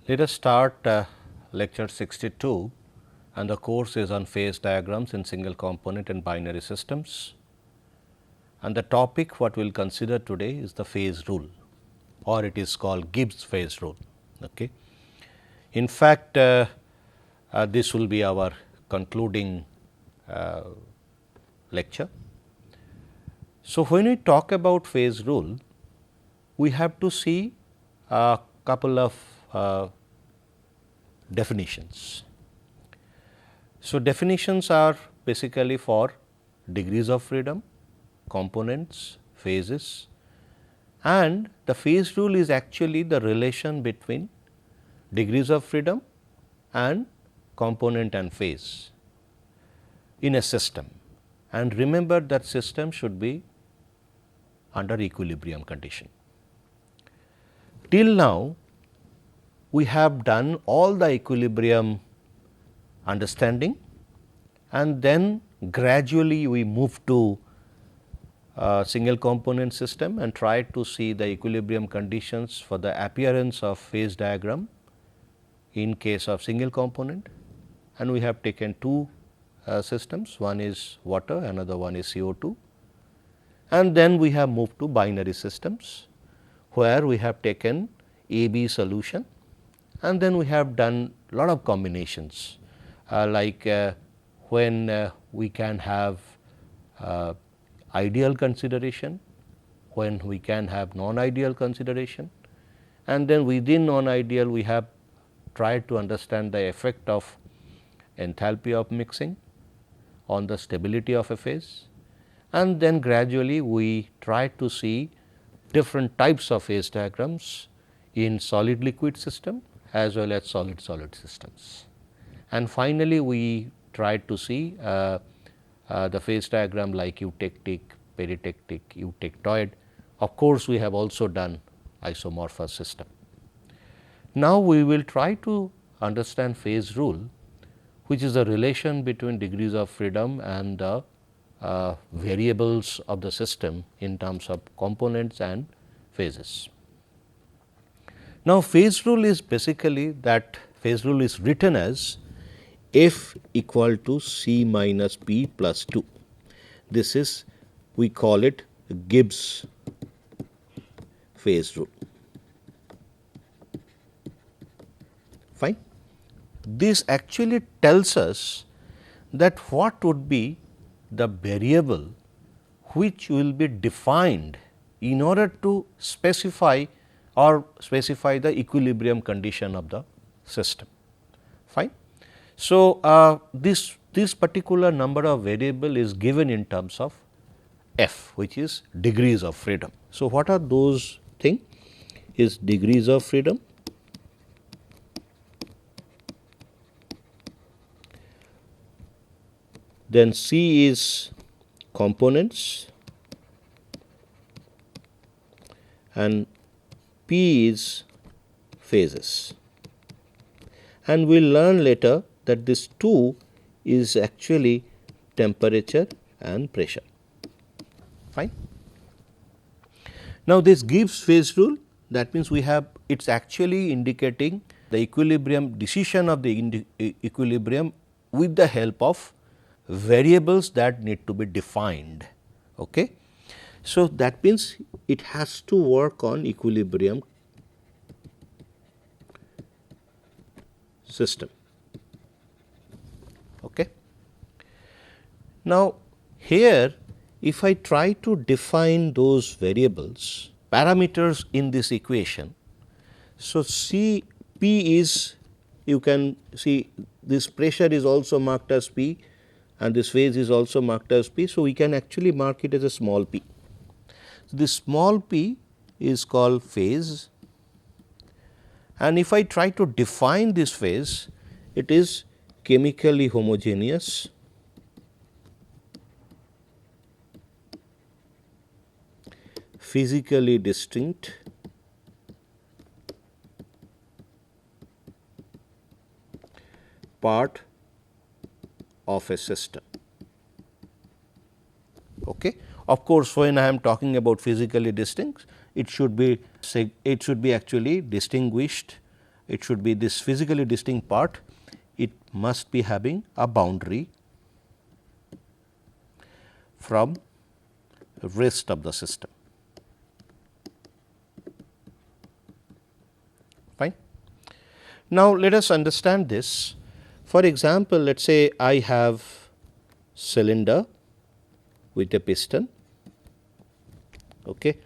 Let us start lecture 62, and the course is on phase diagrams in single component and binary systems. And the topic what we will consider today is the phase rule, or it is called Gibbs phase rule. Okay. In fact, this will be our concluding lecture. So, when we talk about phase rule, we have to see a couple of definitions. So, definitions are basically for degrees of freedom, components, phases, and the phase rule is actually the relation between degrees of freedom and component and phase in a system. And remember that system should be under equilibrium condition. Till now, we have done all the equilibrium understanding, and then gradually we move to single component system and try to see the equilibrium conditions for the appearance of phase diagram in case of single component. And we have taken two systems, one is water, another one is CO2. And then we have moved to binary systems, where we have taken A-B solution, and then we have done lot of combinations when we can have ideal consideration, when we can have non-ideal consideration, and then within non-ideal we have tried to understand the effect of enthalpy of mixing on the stability of a phase, and then gradually we try to see different types of phase diagrams in solid liquid system as well as solid solid systems. And finally, we tried to see the phase diagram like eutectic, peritectic, eutectoid. Of course, we have also done isomorphous system. Now, we will try to understand phase rule, which is the relation between degrees of freedom and the variables of the system in terms of components and phases. Now, phase rule is basically that phase rule is written as F equal to C minus P plus 2. This is, we call it Gibbs phase rule. Fine. This actually tells us that what would be the variable which will be defined in order to specify the equilibrium condition of the system. Fine. So, this particular number of variable is given in terms of f, which is degrees of freedom. So, what are those things? Is degrees of freedom, then C is components, and P is phases. And we will learn later that this 2 is actually temperature and pressure. Fine. Now, this Gibbs phase rule, that means we have, it is actually indicating the equilibrium, decision of the equilibrium with the help of variables that need to be defined. Okay. So, that means it has to work on equilibrium system. Okay. Now, here if I try to define those variables, parameters in this equation. So, C P is, you can see this pressure is also marked as P and this phase is also marked as P. So, we can actually mark it as a small p. So, this small p is called phase, and if I try to define this phase, it is chemically homogeneous, physically distinct, part of a system. Okay. Of course, when I am talking about physically distinct, it should be actually distinguished it should be this physically distinct part, it must be having a boundary from rest of the system. Fine. Now, let us understand this. For example, let us say I have cylinder with a piston, okay,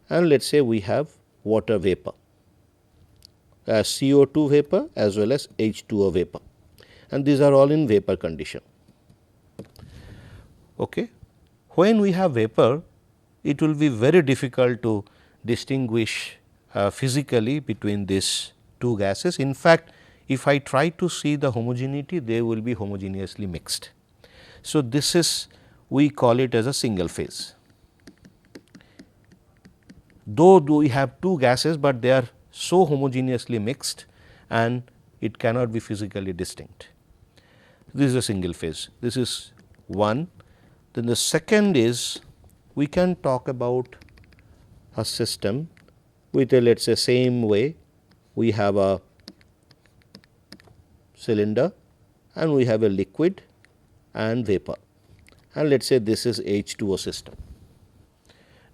and let us say we have water vapor, CO2 vapor as well as H2O vapor, and these are all in vapor condition. Okay. When we have vapor, it will be very difficult to distinguish physically between these two gases. In fact, if I try to see the homogeneity, they will be homogeneously mixed. So, this is, we call it as a single phase. Though we have two gases, but they are so homogeneously mixed and it cannot be physically distinct. This is a single phase. This is one. Then the second is, we can talk about a system with a, let us say, same way we have a cylinder and we have a liquid and vapor, and let us say this is H2O system.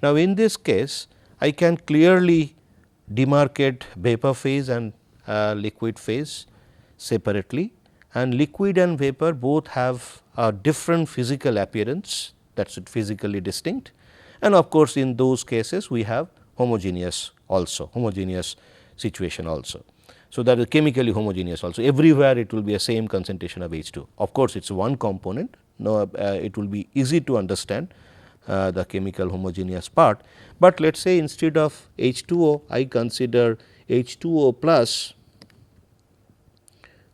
Now, in this case I can clearly demarcate vapor phase and liquid phase separately, and liquid and vapor both have a different physical appearance, that is physically distinct, and of course, in those cases we have homogeneous also, homogeneous situation also. So, that is chemically homogeneous also, everywhere it will be a same concentration of H2. Of course, it is one component, no, it will be easy to understand the chemical homogeneous part, but let us say instead of H2O I consider H2O plus,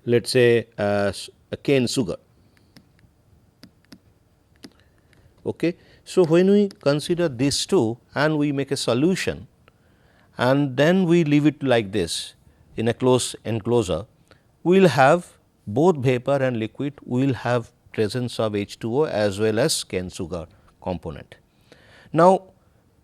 let us say a cane sugar. Okay. So, when we consider these two and we make a solution and then we leave it like this in a closed enclosure, we will have both vapor and liquid, we will have presence of H2O as well as cane sugar component. Now,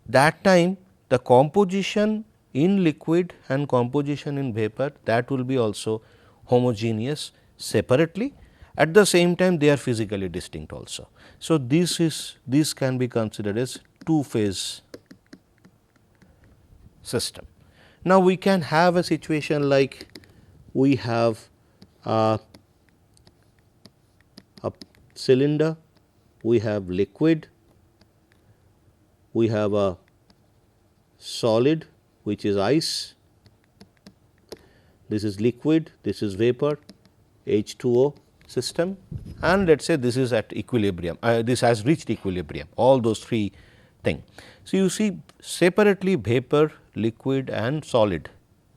that time the composition in liquid and composition in vapor, that will be also homogeneous separately, at the same time they are physically distinct also. So, this can be considered as two phase system. Now, we can have a situation like we have a cylinder, we have liquid, we have a solid which is ice, this is liquid, this is vapor, H2O system, and let us say this is at equilibrium, this has reached equilibrium, all those three things. So, you see separately vapor, liquid and solid,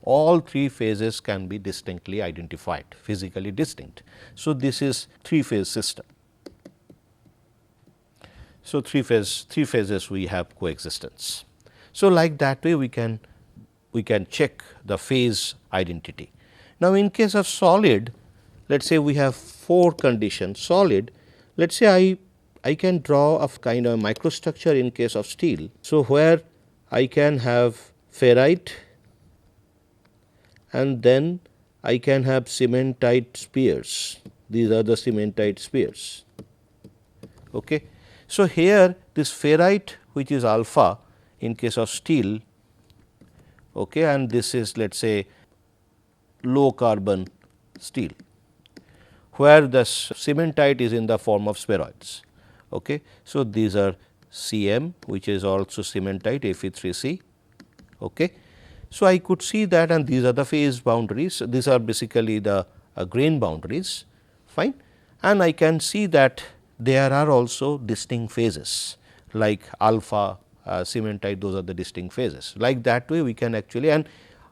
all three phases can be distinctly identified, physically distinct. So, this is three phase system. So, three phases we have coexistence. So, like that way we can check the phase identity. Now, in case of solid, let us say we have four conditions solid, let us say I can draw a kind of microstructure in case of steel. So, where I can have ferrite and then I can have cementite spheres, these are the cementite spheres. Okay. So, here this ferrite which is alpha in case of steel, okay, and this is let us say low carbon steel, where the cementite is in the form of spheroids. Okay. So, these are Cm which is also cementite Fe3C. Okay. So, I could see that, and these are the phase boundaries, these are basically the grain boundaries, fine, and I can see that there are also distinct phases like alpha, cementite, those are the distinct phases. Like that way we can actually, and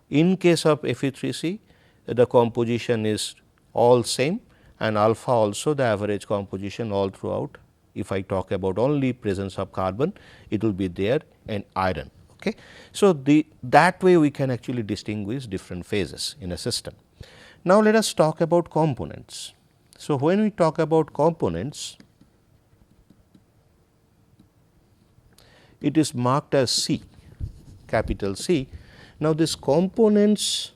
in case of Fe3C the composition is all same, and alpha also the average composition all throughout. If I talk about only presence of carbon, it will be there and iron. Okay. So, that way we can actually distinguish different phases in a system. Now, let us talk about components. So, when we talk about components, it is marked as C, capital C. Now, these components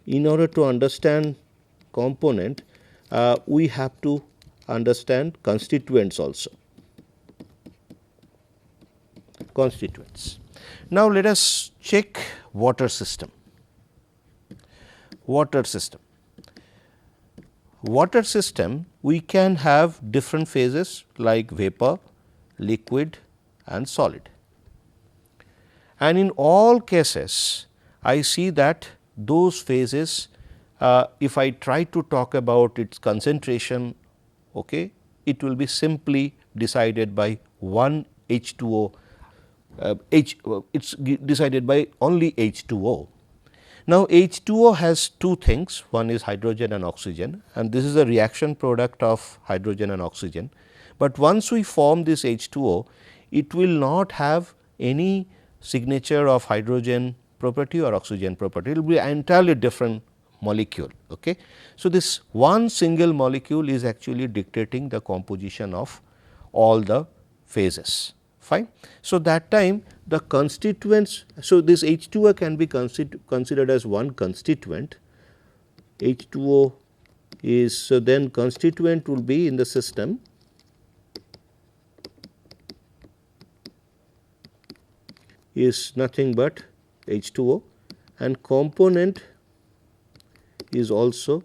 in order to understand component, we have to understand constituents also. Constituents. Now, let us check water system. Water system. Water system, we can have different phases like vapor, liquid and solid. And in all cases, I see that those phases, if I try to talk about its concentration, okay, it will be simply decided by one H2O, it is decided by only H2O. Now, H2O has two things, one is hydrogen and oxygen, and this is a reaction product of hydrogen and oxygen. But once we form this H2O, it will not have any signature of hydrogen property or oxygen property, it will be an entirely different molecule. Okay. So, this one single molecule is actually dictating the composition of all the phases. Fine. So, that time the constituents, so this H2O can be considered as one constituent. H2O is, so then constituent will be in the system is nothing but H2O, and component is also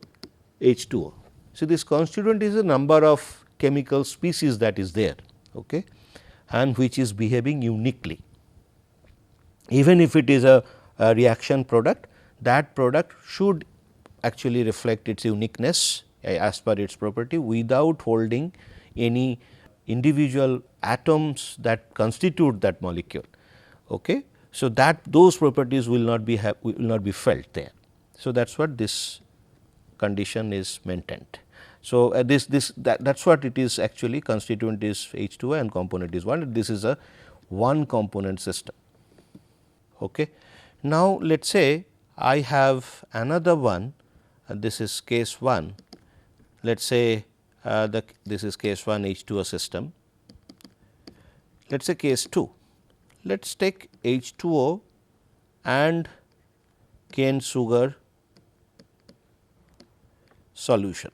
H2O. So, this constituent is a number of chemical species that is there, okay, and which is behaving uniquely. Even if it is a reaction product, that product should actually reflect its uniqueness as per its property without holding any individual atoms that constitute that molecule. Okay. So, that those properties will not be felt there. So, that is what this condition is maintained. So, that is what it is actually, constituent is H2O and component is 1, this is a one component system. Okay. Now, let us say I have another one, this is case 1, let us say this is case 1 H2O system, let us say case 2. Let us take H2O and cane sugar solution.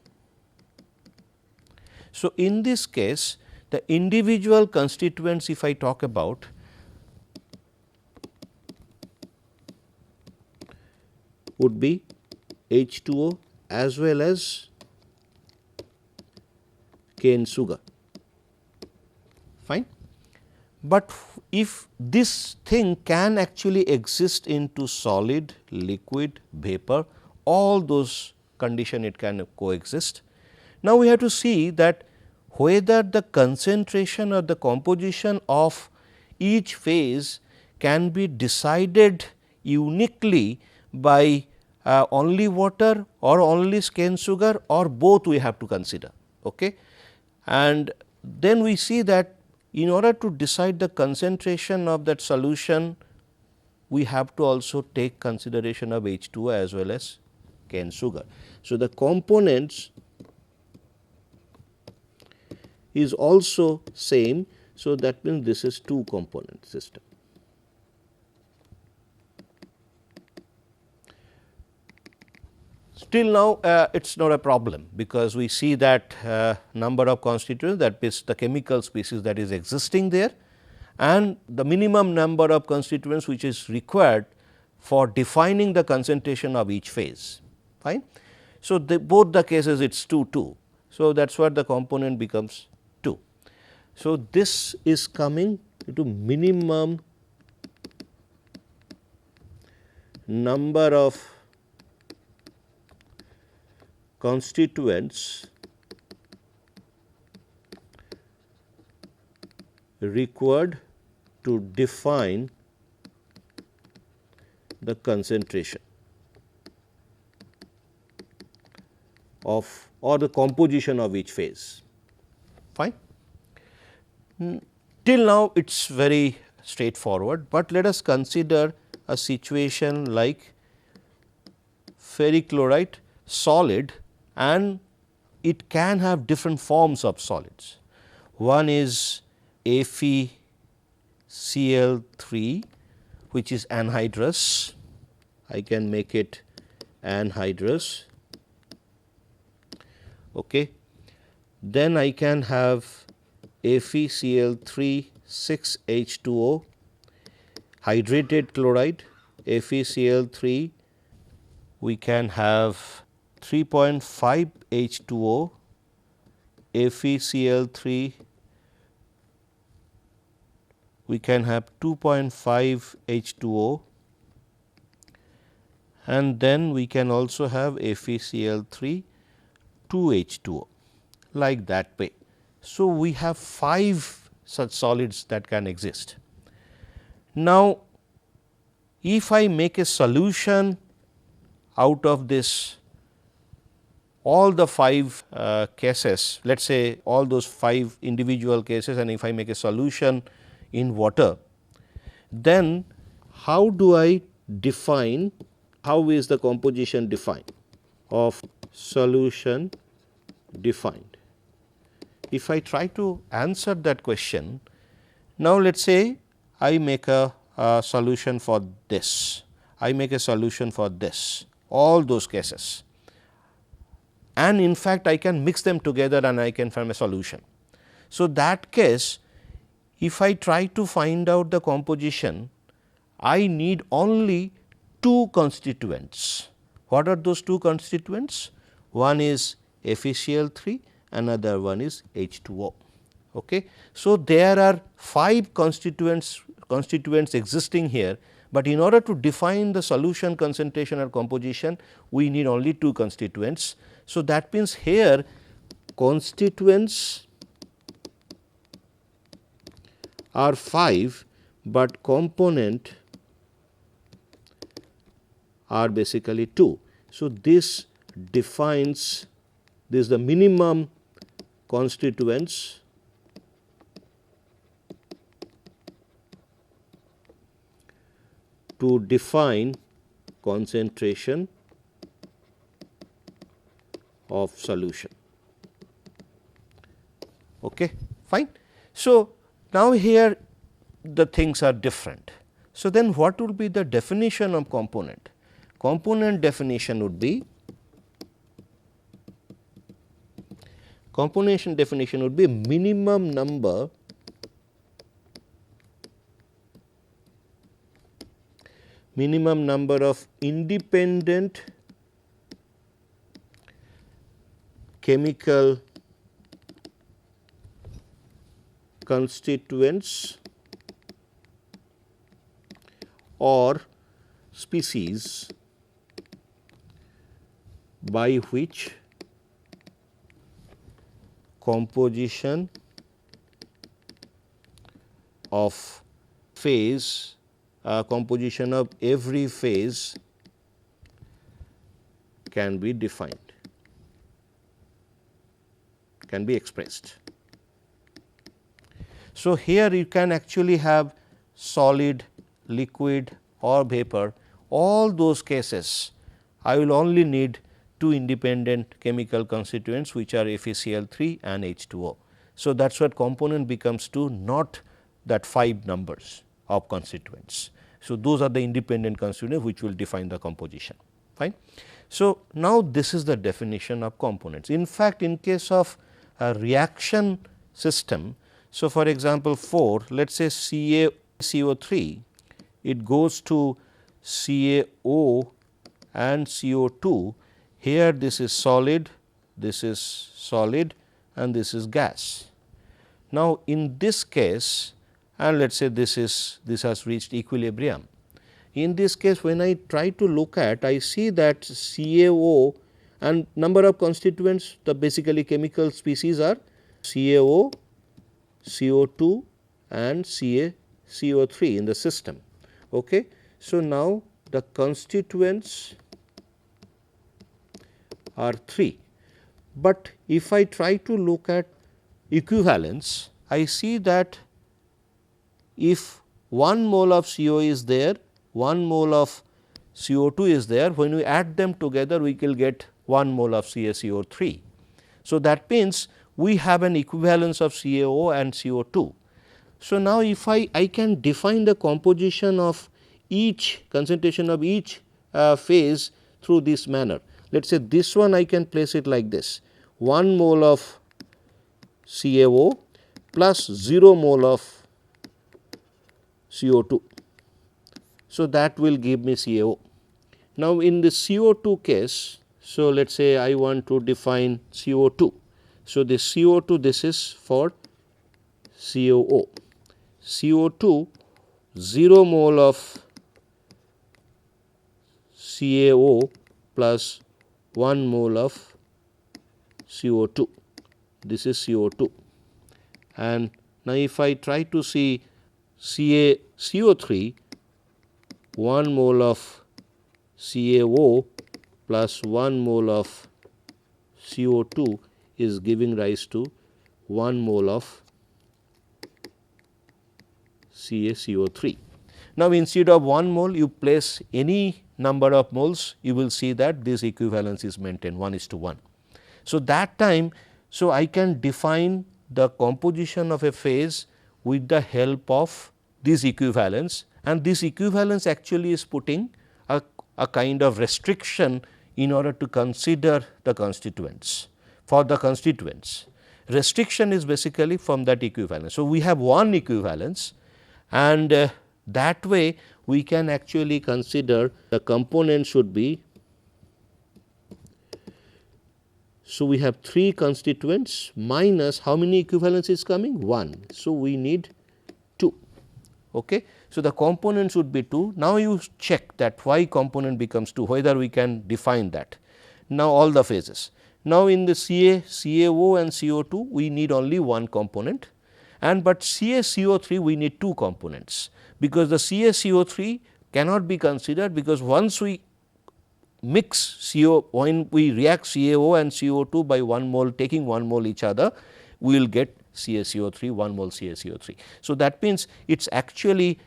So, in this case the individual constituents, if I talk about, would be H2O as well as cane sugar. Fine. But if this thing can actually exist into solid, liquid, vapor, all those condition it can coexist. Now, we have to see that whether the concentration or the composition of each phase can be decided uniquely by only water or only cane sugar, or both we have to consider. Okay. And then we see that in order to decide the concentration of that solution, we have to also take consideration of H2O as well as cane sugar. So, the components is also same. So, that means this is two component system. Till now it is not a problem, because we see that number of constituents, that is the chemical species that is existing there, and the minimum number of constituents which is required for defining the concentration of each phase. Fine. So, both the cases it is 2 2. So, that is what the component becomes 2. So, this is coming to minimum number of constituents required to define the concentration of or the composition of each phase. Fine. Till now it is very straightforward, but let us consider a situation like ferric chloride solid, and it can have different forms of solids. One is FeCl3, which is anhydrous. I can make it anhydrous. Okay. Then I can have FeCl3 6H2O, hydrated chloride, FeCl3, we can have 3.5 H2O, FeCl3, we can have 2.5 H2O, and then we can also have FeCl3 2H2O, like that way. So, we have 5 such solids that can exist. Now, if I make a solution out of this all the 5 cases, let us say all those 5 individual cases, and if I make a solution in water, then how do I define, how is the composition defined of solution defined? If I try to answer that question, now let us say I make a solution for this, I make a solution for this, all those cases, and in fact, I can mix them together and I can form a solution. So, that case, if I try to find out the composition, I need only 2 constituents. What are those 2 constituents? One is FeCl3, another one is H2O. Okay. So, there are 5 constituents existing here, but in order to define the solution concentration or composition, we need only 2 constituents. So, that means here constituents are 5, but component are basically 2. So, this defines, this is the minimum constituents to define concentration of solution. Okay, fine. So, now here the things are different. So, then what would be the definition of component? Component definition would be, minimum number of independent chemical constituents or species by which composition of phase, composition of every phase can be defined, can be expressed. So, here you can actually have solid, liquid or vapor, all those cases I will only need 2 independent chemical constituents, which are FeCl3 and H2O. So, that is what component becomes 2, not that 5 numbers of constituents. So, those are the independent constituents which will define the composition, fine. So, now this is the definition of components. In fact, in case of a reaction system, so for example, 4, let us say CaCO3, it goes to CaO and CO2. Here this is solid, and this is gas. Now, in this case, and let us say this has reached equilibrium. In this case, when I try to look at, I see that CaO and number of constituents, the basically chemical species are CaO, CO2 and CaCO3 in the system. Okay. So, now the constituents are 3, but if I try to look at equivalence, I see that if 1 mole of CO is there, 1 mole of CO2 is there, when we add them together we will get 1 mole of CaCO3. So, that means we have an equivalence of CaO and CO2. So, now if I can define the composition of each concentration of each phase through this manner. Let us say this one I can place it like this, 1 mole of CaO plus 0 mole of CO2. So, that will give me CaO. Now, in the CO2 case, so let us say I want to define CO2. So, this CO2, this is for CaO. CO2, 0 mole of CaO plus 1 mole of CO2. This is CO2. And now, if I try to see CO3, 1 mole of CaO plus 1 mole of CO2 is giving rise to 1 mole of CaCO3. Now, instead of 1 mole you place any number of moles, you will see that this equivalence is maintained 1:1. So, that time, so I can define the composition of a phase with the help of this equivalence, and this equivalence actually is putting a kind of restriction in order to consider the constituents. For the constituents, restriction is basically from that equivalence. So, we have one equivalence, and that way we can actually consider the component should be. So, we have 3 constituents minus how many equivalence is coming? 1. So, we need 2. Okay. So, the component should be 2. Now, you check that why component becomes 2, whether we can define that. Now, all the phases. Now, in the CaO and CO2 we need only one component, and but CaCO3 we need 2 components, because the CaCO3 cannot be considered, because once we mix when we react CaO and CO2 by 1 mole, taking 1 mole each other, we will get CaCO3, 1 mole CaCO3. So, that means it is actually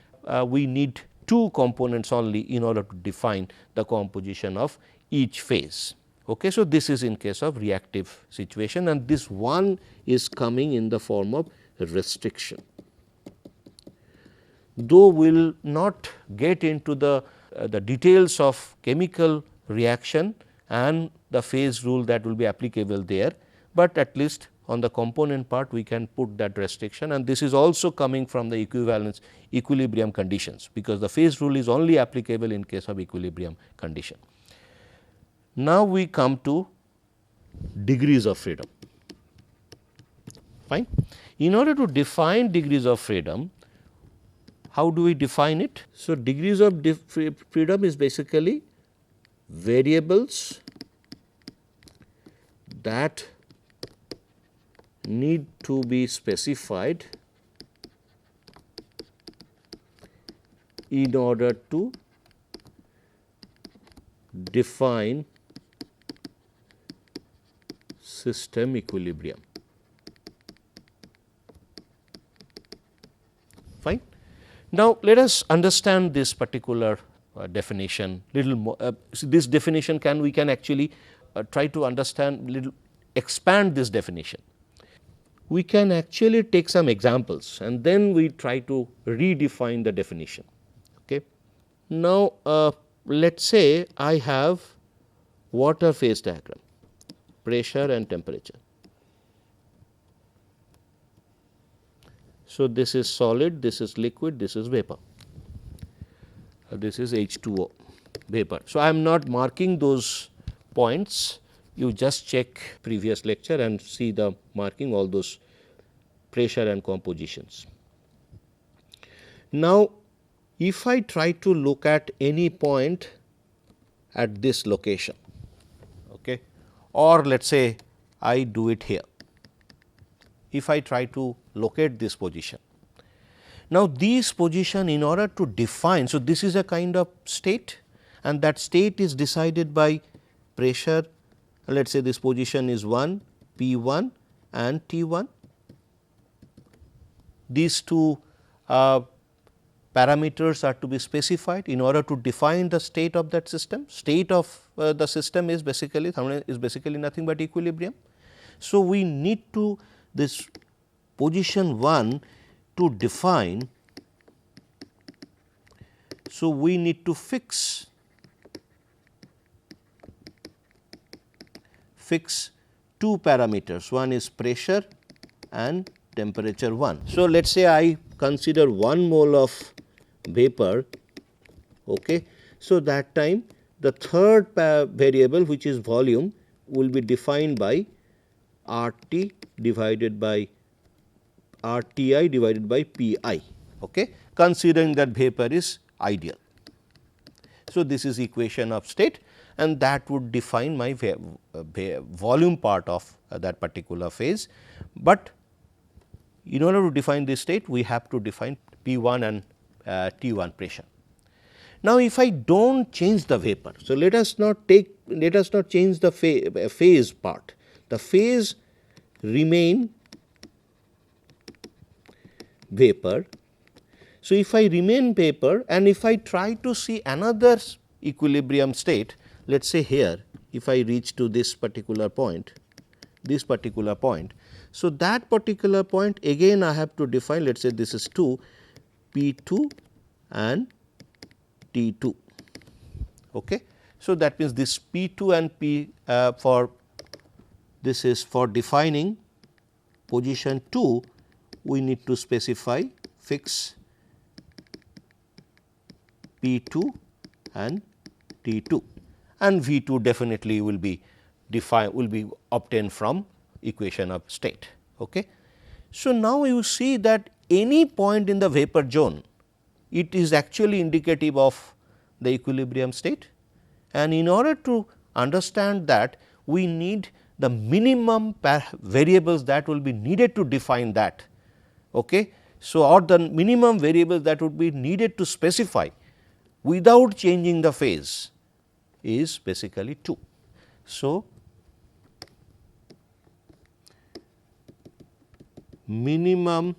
we need 2 components only in order to define the composition of each phase. Okay. So, this is in case of reactive situation, and this one is coming in the form of restriction. Though we will not get into the details of chemical reaction and the phase rule that will be applicable there, but at least on the component part we can put that restriction, and this is also coming from the equivalence equilibrium conditions, because the phase rule is only applicable in case of equilibrium condition. Now, we come to degrees of freedom. Fine. In order to define degrees of freedom, how do we define it? So, degrees of freedom is basically variables that need to be specified in order to define system equilibrium. Fine. Now, let us understand this particular definition little more. So, this definition we can actually try to understand little, expand this definition. We can actually take some examples and then we try to redefine the definition. Okay. Now, let us say I have water phase diagram, pressure and temperature. So, this is solid, this is liquid, this is vapor, this is H2O vapor. So, I am not marking those points, you just check previous lecture and see the marking all those pressure and compositions. Now, if I try to look at any point at this location, okay, or let us say I do it here, if I try to locate this position. Now, this position in order to define, so this is a kind of state and that state is decided by pressure. Let us say this position is 1, P1 and T1. These two parameters are to be specified in order to define the state of that system. State of the system is basically nothing but equilibrium. So, we need to this position 1 to define. So, we need to fix fix two parameters, one is pressure and temperature 1. So, let us say I consider 1 mole of vapor. Okay. So, that time the third variable, which is volume, will be defined by RT divided by RTI divided by PI, okay, considering that vapor is ideal. So, this is equation of state, and that would define my volume part of that particular phase. But in order to define this state, we have to define P 1 and T 1 pressure. Now, if I do not change the vapor, so let us not change the phase part, the phase remain vapor. So, if I remain vapor and if I try to see another equilibrium state, let us say here, if I reach to this particular point, so that particular point again I have to define, let us say this is 2 P 2 and T 2. Okay. So, that means this P 2 and P for this is for defining position 2, we need to specify fix P 2 and T 2, and V 2 definitely will be obtained from equation of state. Okay. So, now you see that any point in the vapor zone, it is actually indicative of the equilibrium state, and in order to understand that, we need the minimum variables that will be needed to define that. Okay. So, or the minimum variables that would be needed to specify without changing the phase is basically 2. So, minimum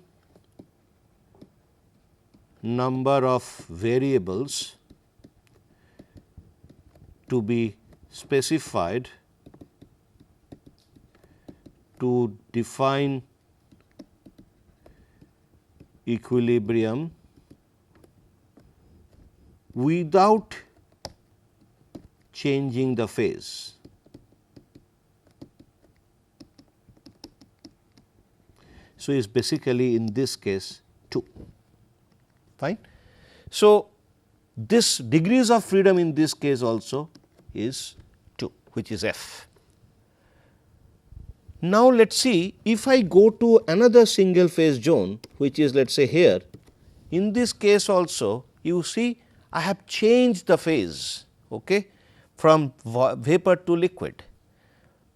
number of variables to be specified to define equilibrium without changing the phase. So, is basically in this case 2, fine. So, this degrees of freedom in this case also is 2, which is F. Now, let us see if I go to another single phase zone, which is let us say here, in this case also you see I have changed the phase, okay, from vapor to liquid,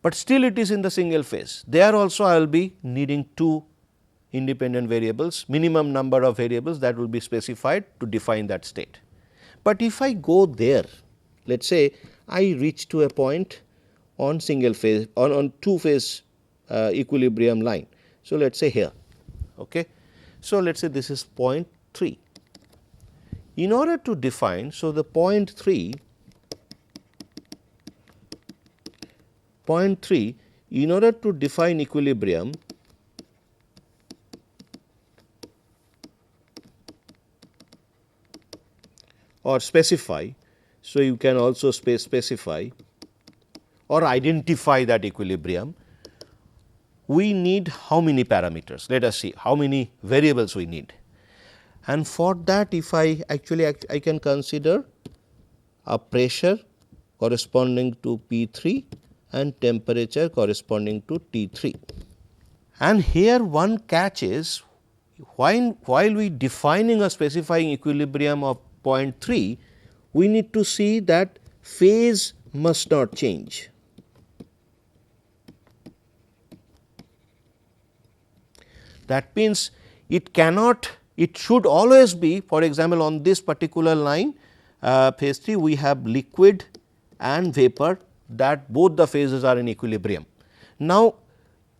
but still it is in the single phase. There also I will be needing 2 independent variables, minimum number of variables that will be specified to define that state. But if I go there, let us say I reach to a point on single phase on 2 phase equilibrium line. So, let us say here. Okay. So, let us say this is point 3. In order to define, so the point 3, in order to define equilibrium, or specify. So, you can also specify or identify that equilibrium. We need how many parameters? Let us see how many variables we need. And for that, if I can consider a pressure corresponding to P 3 and temperature corresponding to T 3. And here one catch is, while we defining or specifying equilibrium of point 3, we need to see that phase must not change. That means, it should always be, for example, on this particular line phase 3 we have liquid and vapor, that both the phases are in equilibrium. Now,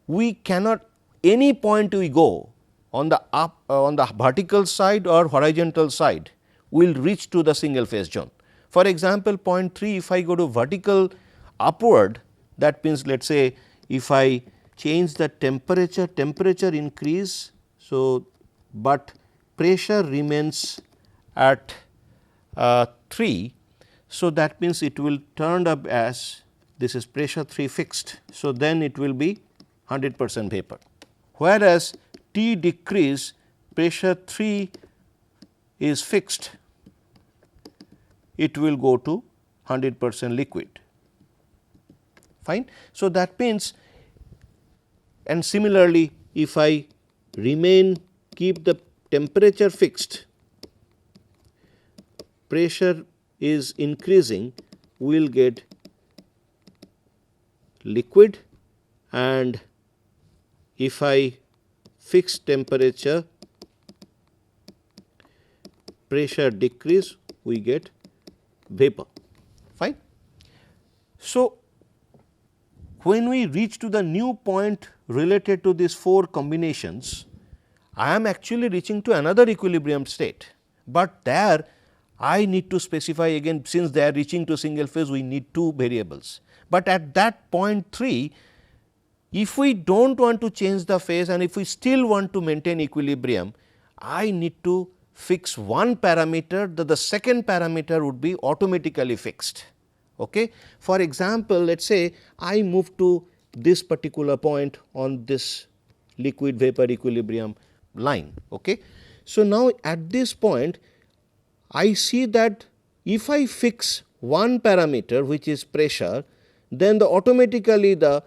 we cannot, any point we go on the vertical side or horizontal side will reach to the single phase zone. For example, point 3, if I go to vertical upward, that means let us say if I change the temperature increase. So, but pressure remains at 3. So, that means it will turn up as this is pressure 3 fixed. So, then it will be 100% vapor, whereas T decrease, pressure 3 is fixed, it will go to 100% liquid. Fine. So, that means, and similarly if I keep the temperature fixed, pressure is increasing, we will get liquid, and if I fix temperature, pressure decrease, we get vapor. Fine. So, when we reach to the new point related to these 4 combinations, I am actually reaching to another equilibrium state, but there I need to specify again, since they are reaching to single phase, we need 2 variables. But at that point 3, if we do not want to change the phase and if we still want to maintain equilibrium, I need to fix one parameter, that the second parameter would be automatically fixed. Okay. For example, let us say I move to this particular point on this liquid vapor equilibrium line. Okay. So, now at this point I see that if I fix one parameter, which is pressure, then automatically the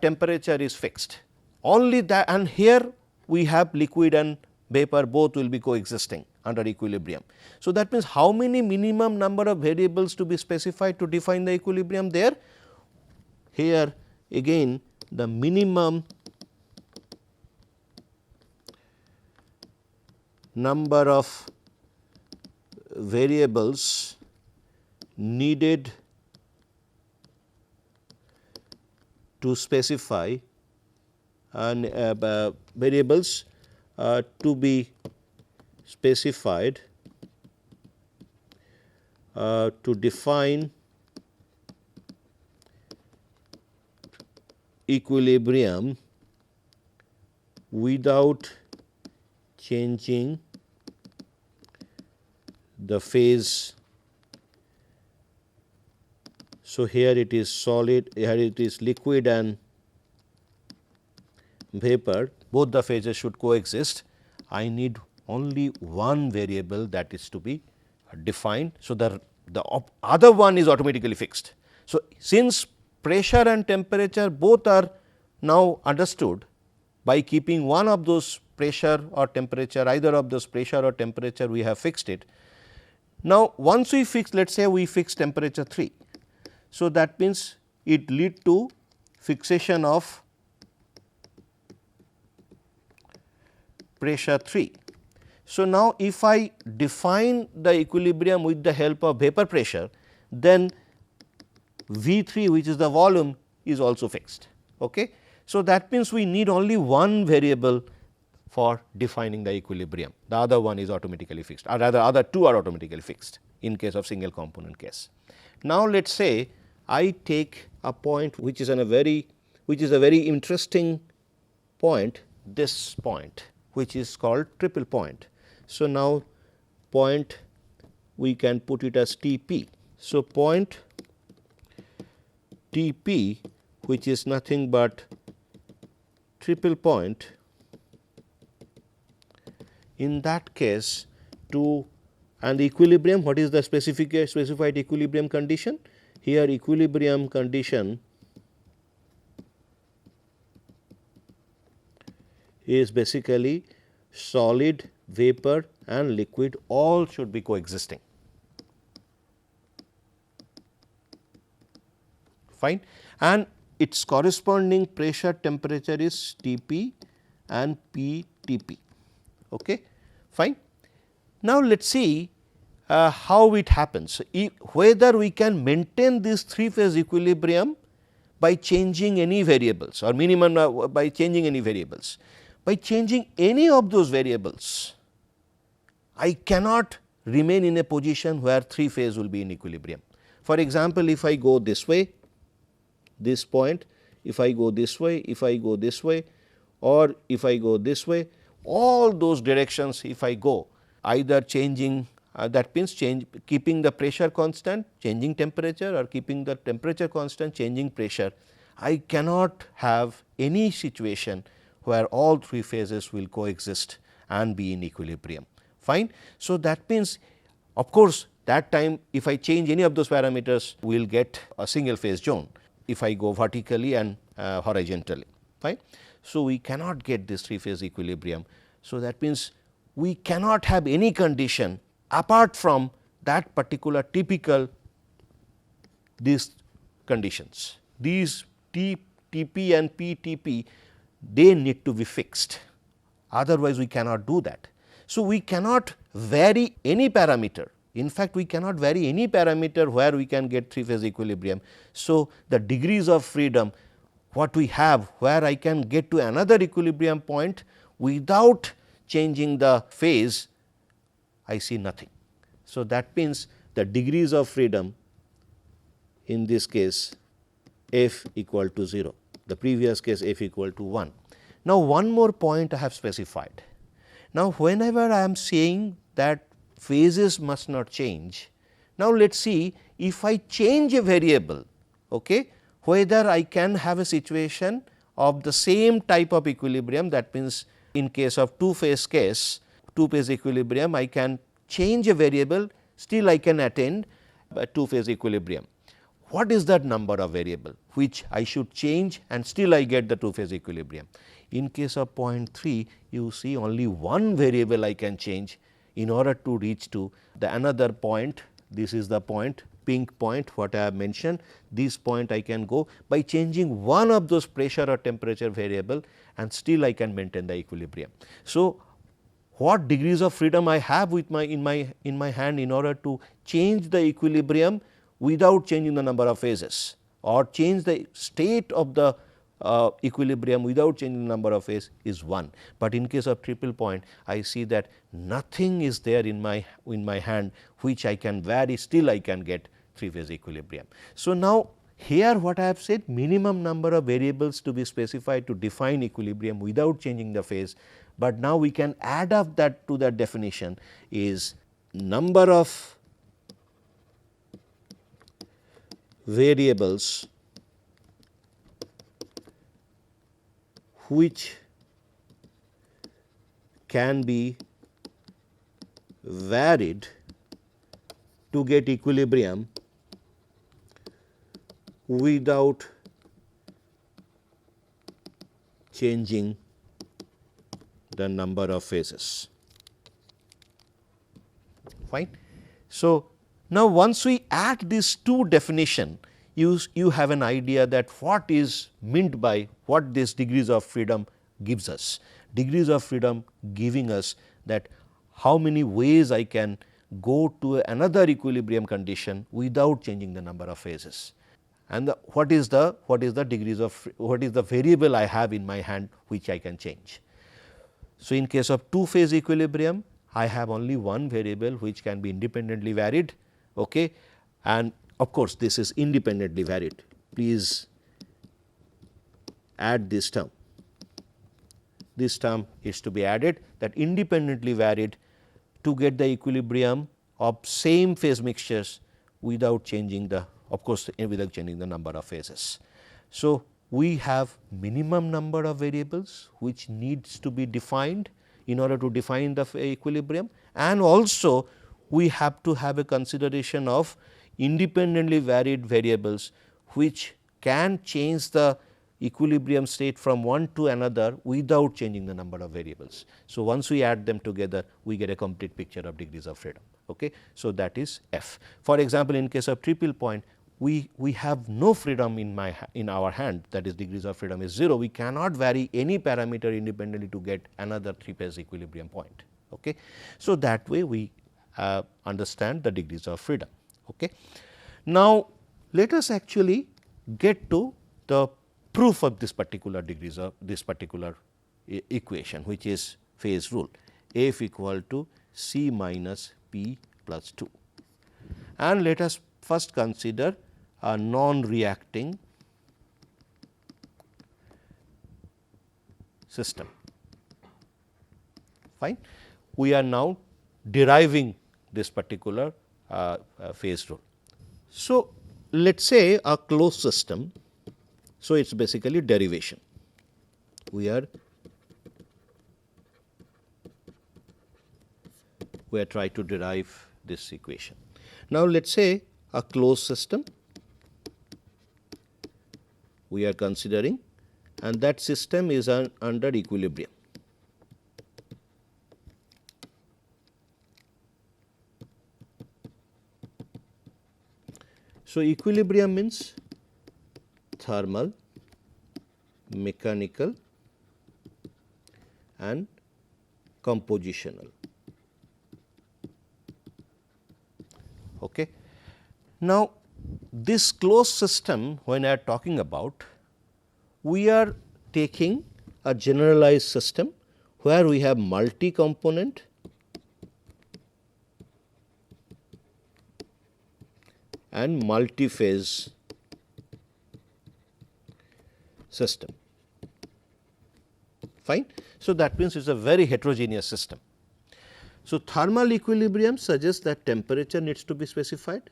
temperature is fixed, only that, and here we have liquid and vapor both will be coexisting under equilibrium. So, that means how many minimum number of variables to be specified to define the equilibrium there? Here again the minimum number of variables needed to specify and variables to be specified to define equilibrium without changing the phase. So, here it is solid, here it is liquid and vapor, both the phases should coexist. I need only one variable that is to be defined. So, the other one is automatically fixed. So, since pressure and temperature both are now understood, by keeping one of those pressure or temperature, either of those pressure or temperature, we have fixed it. Now, once we fix, let us say we fix temperature 3. So, that means it lead to fixation of pressure 3. So, now if I define the equilibrium with the help of vapor pressure, then V 3, which is the volume, is also fixed. Okay. So, that means we need only one variable for defining the equilibrium, the other one is automatically fixed, or rather other two are automatically fixed in case of single component case. Now, let us say I take a point which is a very interesting point, this point, which is called triple point. So, now point we can put it as T p. So, point T p, which is nothing but triple point, in that case to, and the equilibrium, what is the specified equilibrium condition? Here equilibrium condition is basically solid, vapor and liquid all should be coexisting. Fine. And its corresponding pressure temperature is T p and P T p. Okay. Fine. Now, let us see how it happens, whether we can maintain this 3-phase equilibrium by changing any variables or minimum by changing any variables. By changing any of those variables, I cannot remain in a position where 3-phase will be in equilibrium. For example, if I go this way, this point, if I go this way, if I go this way, or if I go this way, all those directions if I go, either changing that means keeping the pressure constant, changing temperature, or keeping the temperature constant, changing pressure. I cannot have any situation where all three phases will coexist and be in equilibrium. Fine. So, that means of course, that time if I change any of those parameters, we will get a single phase zone if I go vertically and horizontally. Fine. So, we cannot get this three phase equilibrium. So, that means we cannot have any condition apart from that particular typical these conditions. These Tp and Ptp, they need to be fixed, otherwise we cannot do that. So, we cannot vary any parameter. In fact, we cannot vary any parameter where we can get three phase equilibrium. So, the degrees of freedom what we have where I can get to another equilibrium point without changing the phase, I see nothing. So, that means the degrees of freedom in this case f equal to 0, the previous case f equal to 1. Now, one more point I have specified. Now, whenever I am saying that phases must not change, now let us see if I change a variable, okay, whether I can have a situation of the same type of equilibrium. That means, in case of two phase equilibrium, I can change a variable, still I can attain a two phase equilibrium. What is that number of variable which I should change and still I get the two phase equilibrium? In case of point 3, you see only one variable I can change in order to reach to the another point. This is the point, pink point what I have mentioned. This point I can go by changing one of those pressure or temperature variable and still I can maintain the equilibrium. So, what degrees of freedom I have with in my hand in order to change the equilibrium without changing the number of phases, or change the state of the equilibrium without changing the number of phases is 1. But in case of triple point, I see that nothing is there in my hand which I can vary, still I can get three phase equilibrium. So, now here what I have said, minimum number of variables to be specified to define equilibrium without changing the phase, but now we can add up that to that definition is number of variables which can be varied to get equilibrium without changing the number of phases. Fine. So, now once we add these two definition, you have an idea that what is meant by what this degrees of freedom gives us. Degrees of freedom giving us that how many ways I can go to another equilibrium condition without changing the number of phases, and what is the degrees of what is the variable I have in my hand which I can change. So, in case of two phase equilibrium, I have only one variable which can be independently varied, okay, and of course, this is independently varied. Please add this term. This term is to be added, that independently varied to get the equilibrium of same phase mixtures without changing the, of course, without changing the number of phases. So, we have minimum number of variables which needs to be defined in order to define the equilibrium, and also we have to have a consideration of independently varied variables which can change the equilibrium state from one to another without changing the number of variables. So, once we add them together, we get a complete picture of degrees of freedom. Okay. So, that is F. For example, in case of triple point, we have no freedom in our hand, that is degrees of freedom is 0. We cannot vary any parameter independently to get another three phase equilibrium point. Okay. So, that way we understand the degrees of freedom. Okay. Now, let us actually get to the proof of this particular degrees of this particular equation, which is phase rule F equal to C minus P plus 2. And let us first consider a non-reacting system. Fine. We are now deriving this particular phase rule. So, let us say a closed system. So, it is basically derivation. We are trying to derive this equation. Now, let us say a closed system we are considering, and that system is under equilibrium. So, equilibrium means thermal, mechanical and compositional. Okay. Now, this closed system when I am talking about, we are taking a generalized system where we have multi-component and multi-phase system. Fine. So, that means it is a very heterogeneous system. So, thermal equilibrium suggests that temperature needs to be specified,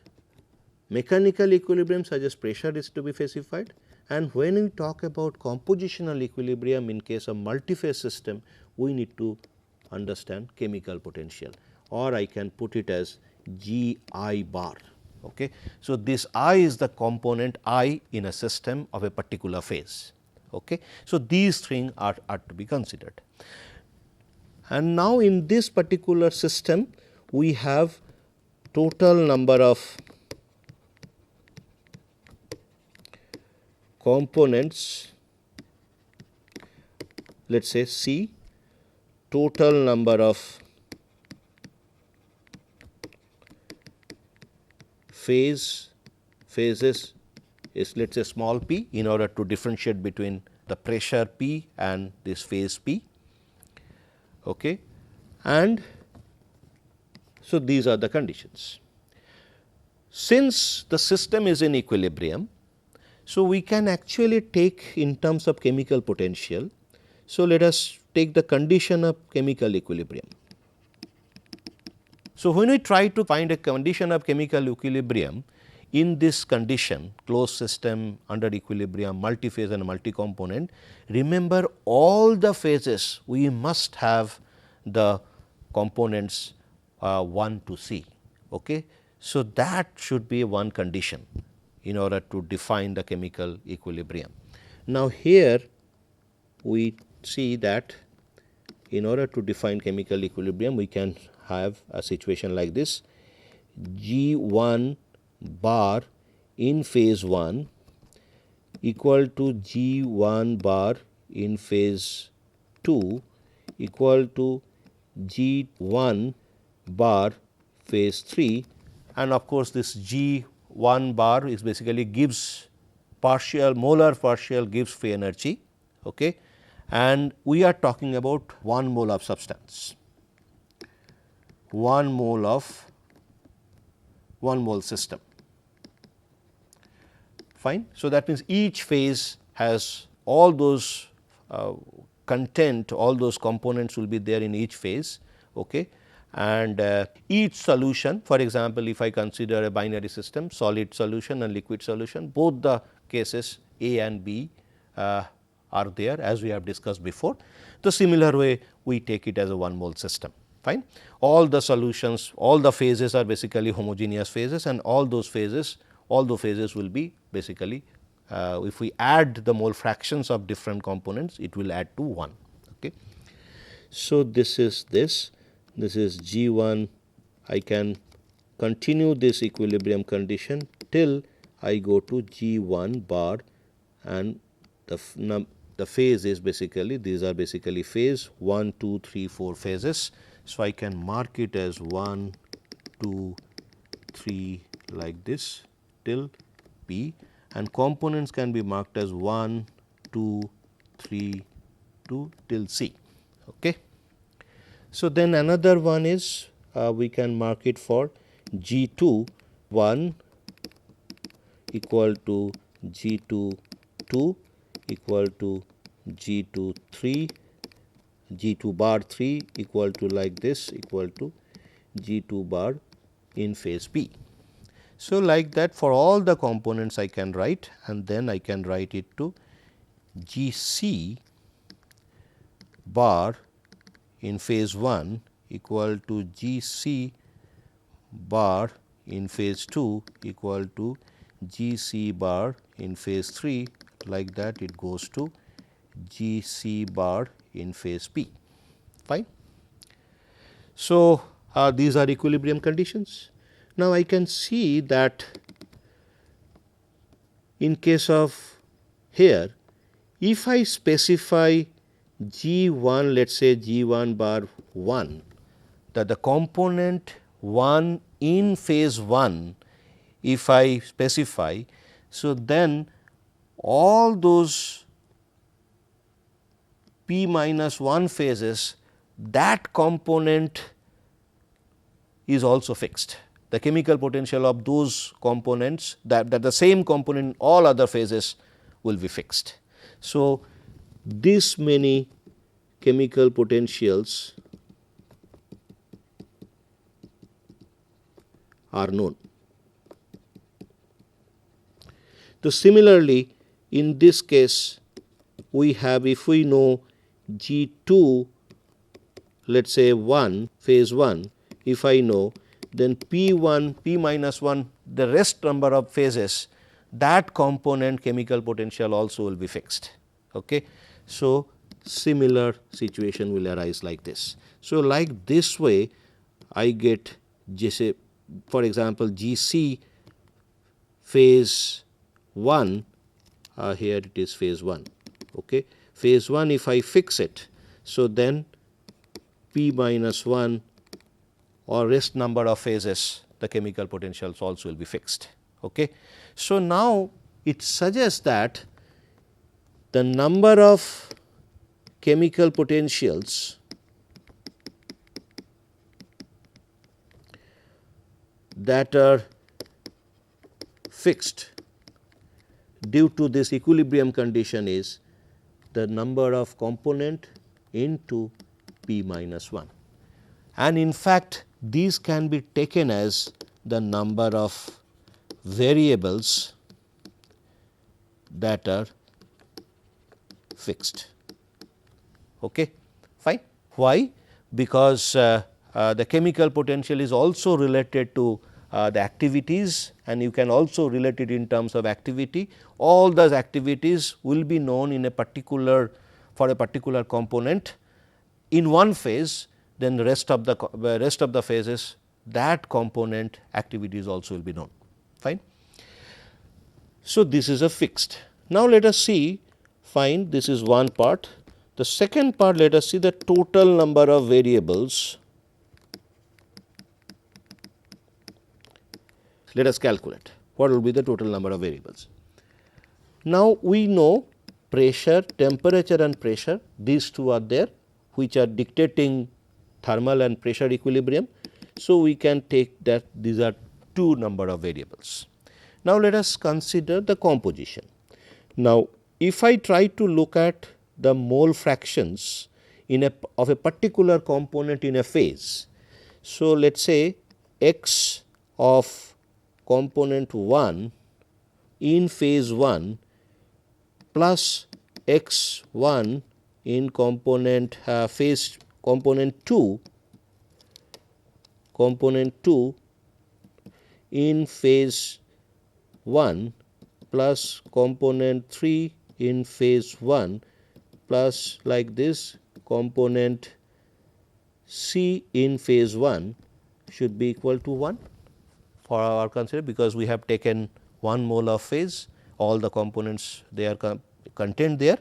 mechanical equilibrium suggests pressure is to be specified, and when we talk about compositional equilibrium in case of multi-phase system, we need to understand chemical potential, or I can put it as G I bar. Okay. So, this I is the component I in a system of a particular phase. Okay. So, these things are to be considered. And now, in this particular system, we have total number of components, let us say C, total number of phases is, let us say, small p, in order to differentiate between the pressure P and this phase P. Okay. And so, these are the conditions. Since the system is in equilibrium, so we can actually take in terms of chemical potential. So, let us take the condition of chemical equilibrium. So, when we try to find a condition of chemical equilibrium in this condition, closed system under equilibrium, multi-phase and multi-component, remember all the phases we must have the components 1 to C. Okay. So, that should be one condition in order to define the chemical equilibrium. Now, here we see that in order to define chemical equilibrium, we can have a situation like this: G1 bar in phase 1 equal to G1 bar in phase 2 equal to G1 bar phase 3, and of course, this G1 bar is basically Gibbs partial molar partial Gibbs free energy. Okay. And we are talking about 1 mole of substance, 1 mole of 1 mole system. Fine. So, that means each phase has all those content, all those components will be there in each phase. Okay. And each solution, for example, if I consider a binary system, solid solution and liquid solution, both the cases A and B are there, as we have discussed before. The similar way we take it as a 1 mole system. Fine. All the solutions, all the phases are basically homogeneous phases, and all the phases will be basically, if we add the mole fractions of different components, it will add to 1. Okay. So, this is G1. I can continue this equilibrium condition till I go to G1 bar, and the phase is basically, these are basically phase 1, 2, 3, 4 phases. So, I can mark it as 1, 2, 3 like this till P, and components can be marked as 1, 2, 3 to till C. Okay. So, then another one is we can mark it for G2 1 equal to G2 2 equal to G2 3, G2 bar 3 equal to like this equal to G2 bar in phase P. So, like that for all the components I can write, and then I can write it to G C bar in phase 1 equal to G C bar in phase 2 equal to G C bar in phase 3, like that it goes to G C bar in phase P. Fine. So, these are equilibrium conditions. Now, I can see that in case of here, if I specify G 1, let us say G 1 bar 1, that the component 1 in phase 1, if I specify, so then all those P minus 1 phases, that component is also fixed. The chemical potential of those components, that the same component in all other phases will be fixed. So, this many chemical potentials are known. So, similarly, in this case we have, if we know G 2, let us say 1 phase 1, if I know, then P 1 P minus 1, the rest number of phases, that component chemical potential also will be fixed. Okay. So, similar situation will arise like this. So, like this way I get say for example, G C phase 1, here it is phase 1. Okay. Phase 1 if I fix it, so then P minus 1 or rest number of phases, the chemical potentials also will be fixed. Okay. So, now it suggests that the number of chemical potentials that are fixed due to this equilibrium condition is the number of component into P minus 1. And in fact, these can be taken as the number of variables that are fixed. Okay. Fine. Why? Because the chemical potential is also related to the activities, and you can also relate it in terms of activity. All those activities will be known in a particular, for a particular component in one phase, then the rest of the phases, that component activities also will be known. Fine. So, this is a fixed. Now, let us see, fine, this is one part. The second part, let us see the total number of variables. Let us calculate what will be the total number of variables. Now, we know pressure, temperature and pressure, these two are there, which are dictating thermal and pressure equilibrium. So, we can take that these are two number of variables. Now, let us consider the composition. Now, if I try to look at the mole fractions in of a particular component in a phase. So, let us say x of component 1 in phase 1 plus x 1 in component phase component 2 in phase 1 plus component 3 in phase 1 plus like this component C in phase 1 should be equal to 1 for our consider, because we have taken 1 mole of phase, all the components they are contained there.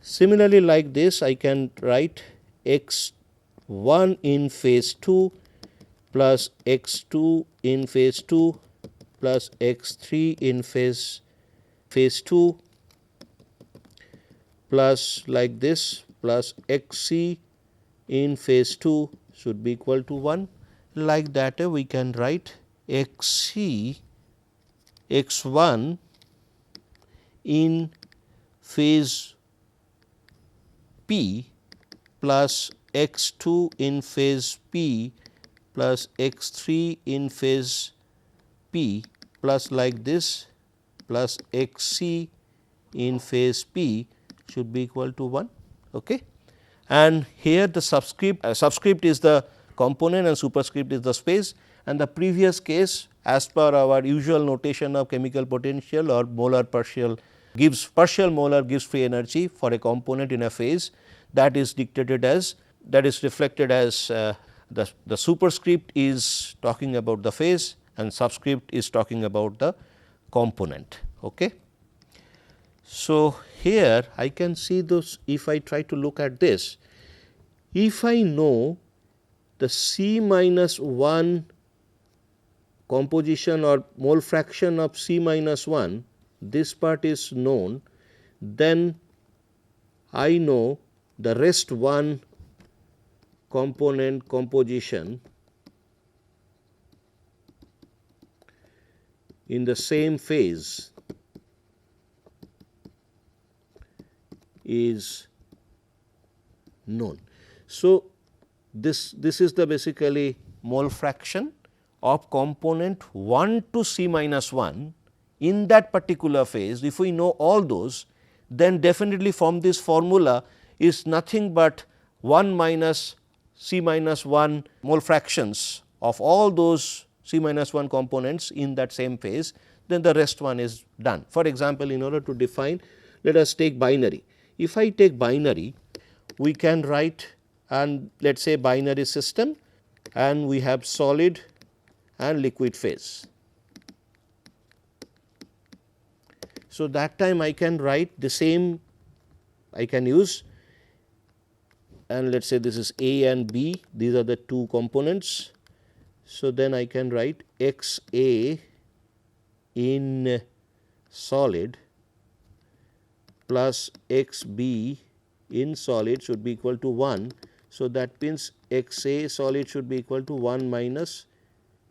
Similarly, like this I can write x 1 in phase 2 plus x 2 in phase 2 plus x 3 in phase 2 plus like this plus x c in phase 2 should be equal to 1. Like that we can write x c x 1 in phase P plus x 2 in phase P plus x 3 in phase P plus like this plus x c in phase P should be equal to 1. Okay. And here the subscript is the component and superscript is the space, and the previous case as per our usual notation of chemical potential or molar partial gives partial molar Gibbs free energy for a component in a phase, that is dictated as, that is reflected as the superscript is talking about the phase and subscript is talking about the component. Okay. So, here I can see those, if I try to look at this, if I know the C minus 1 composition or mole fraction of C minus 1, this part is known, then I know the rest 1 component composition in the same phase is known. So, this is the basically mole fraction of component 1 to C minus 1 in that particular phase. If we know all those, then definitely from this formula is nothing but 1 minus C minus 1 mole fractions of all those C minus 1 components in that same phase, then the rest one is done. For example, in order to define, let us take binary. If I take binary, we can write, and let us say binary system, and we have solid and liquid phase. So, that time I can write the same, I can use, and let us say this is A and B, these are the two components. So, then I can write x A in solid plus x B in solid should be equal to 1. So, that means x A solid should be equal to 1 minus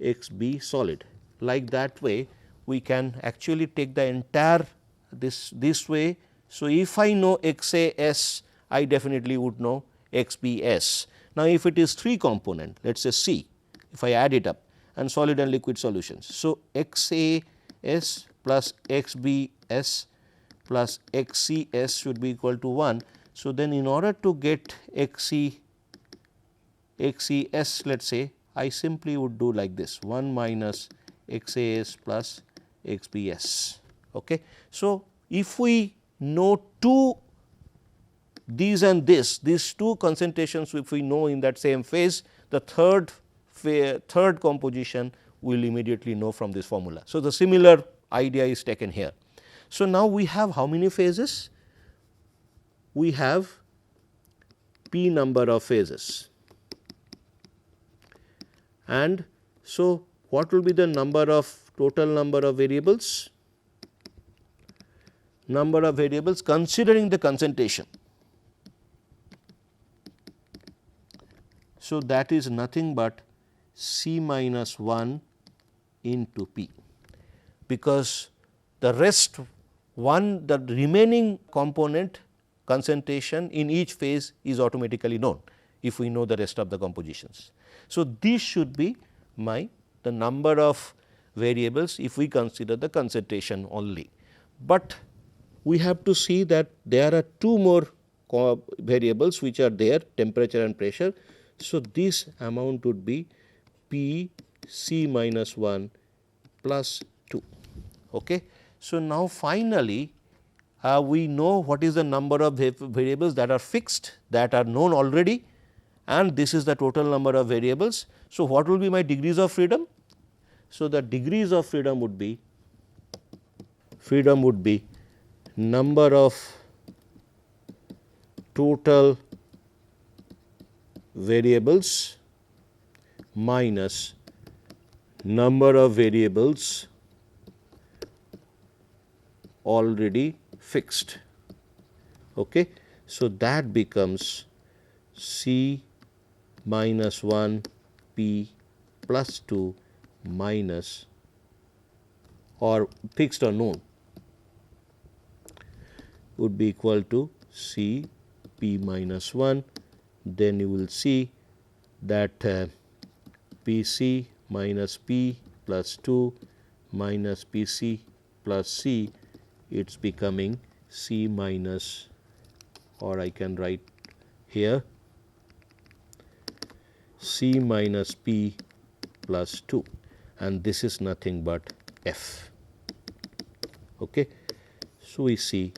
x B solid. Like that way we can actually take the entire this way. So, if I know x A S, I definitely would know x B S. Now, if it is 3 component, let us say C, if I add it up and solid and liquid solutions. So, x A S plus x B S plus x C S should be equal to 1. So, then in order to get x C S, let us say, I simply would do like this 1 minus x A S plus x B S. Okay. So, if we know these and these two concentrations, if we know in that same phase, the third composition we will immediately know from this formula. So, the similar idea is taken here. So, now we have how many phases? We have p number of phases, and so what will be the total number of variables? Number of variables considering the concentration. So, that is nothing but C minus 1 into P, because the rest one, the remaining component concentration in each phase is automatically known if we know the rest of the compositions. So, this should be the number of variables if we consider the concentration only, but we have to see that there are 2 more variables which are there, temperature and pressure. So, this amount would be P C minus 1 plus 2. Okay. So, now finally, we know what is the number of variables that are fixed, that are known already, and this is the total number of variables. So, what will be my degrees of freedom? So, the degrees of freedom would be number of total variables minus number of variables already fixed. Okay. So, that becomes C minus 1 P plus 2 minus, or fixed or known, would be equal to C P minus 1. Then you will see that PC minus P plus 2 minus PC plus C, it is becoming C minus, or I can write here C minus P plus 2, and this is nothing but F. Okay. So, we see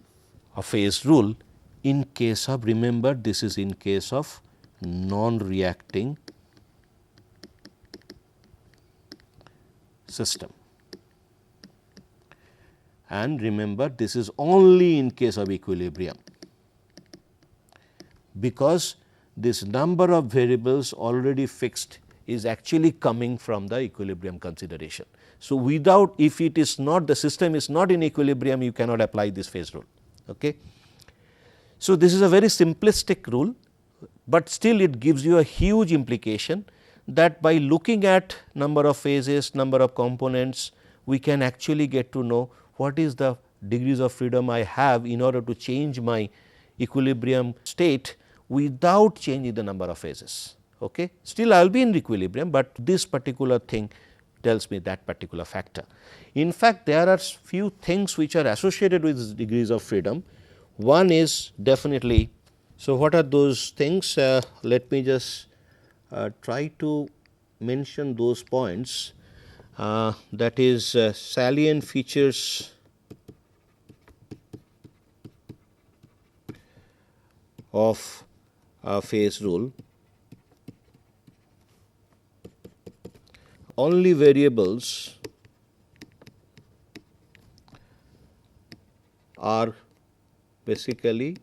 a phase rule in case of, remember this is in case of non-reacting system, and remember this is only in case of equilibrium, because this number of variables already fixed is actually coming from the equilibrium consideration. So, without, if it is not, the system is not in equilibrium, you cannot apply this phase rule. Okay. So, this is a very simplistic rule, but still it gives you a huge implication that by looking at number of phases, number of components, we can actually get to know what is the degrees of freedom I have in order to change my equilibrium state without changing the number of phases. Okay. Still I will be in equilibrium, but this particular thing tells me that particular factor. In fact, there are few things which are associated with degrees of freedom. One is definitely, so what are those things? Let me just try to mention those points, that is salient features of a phase rule. Only variables are basically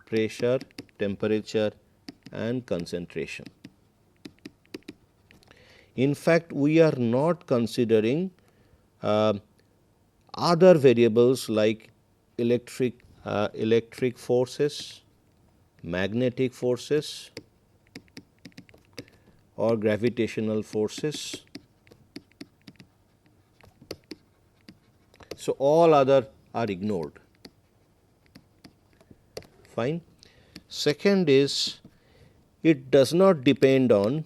pressure, temperature and concentration. In fact, we are not considering other variables like electric forces, magnetic forces or gravitational forces. So, all other are ignored. Fine. Second is, it does not depend on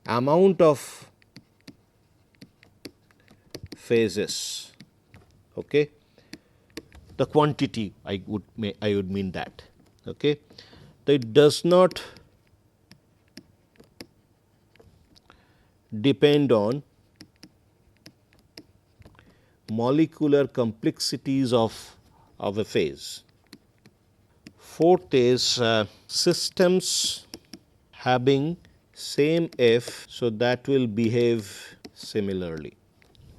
amount of phases, okay. The quantity I would mean that, okay. It does not depend on molecular complexities of a phase. Fourth is systems having same F, so that will behave similarly.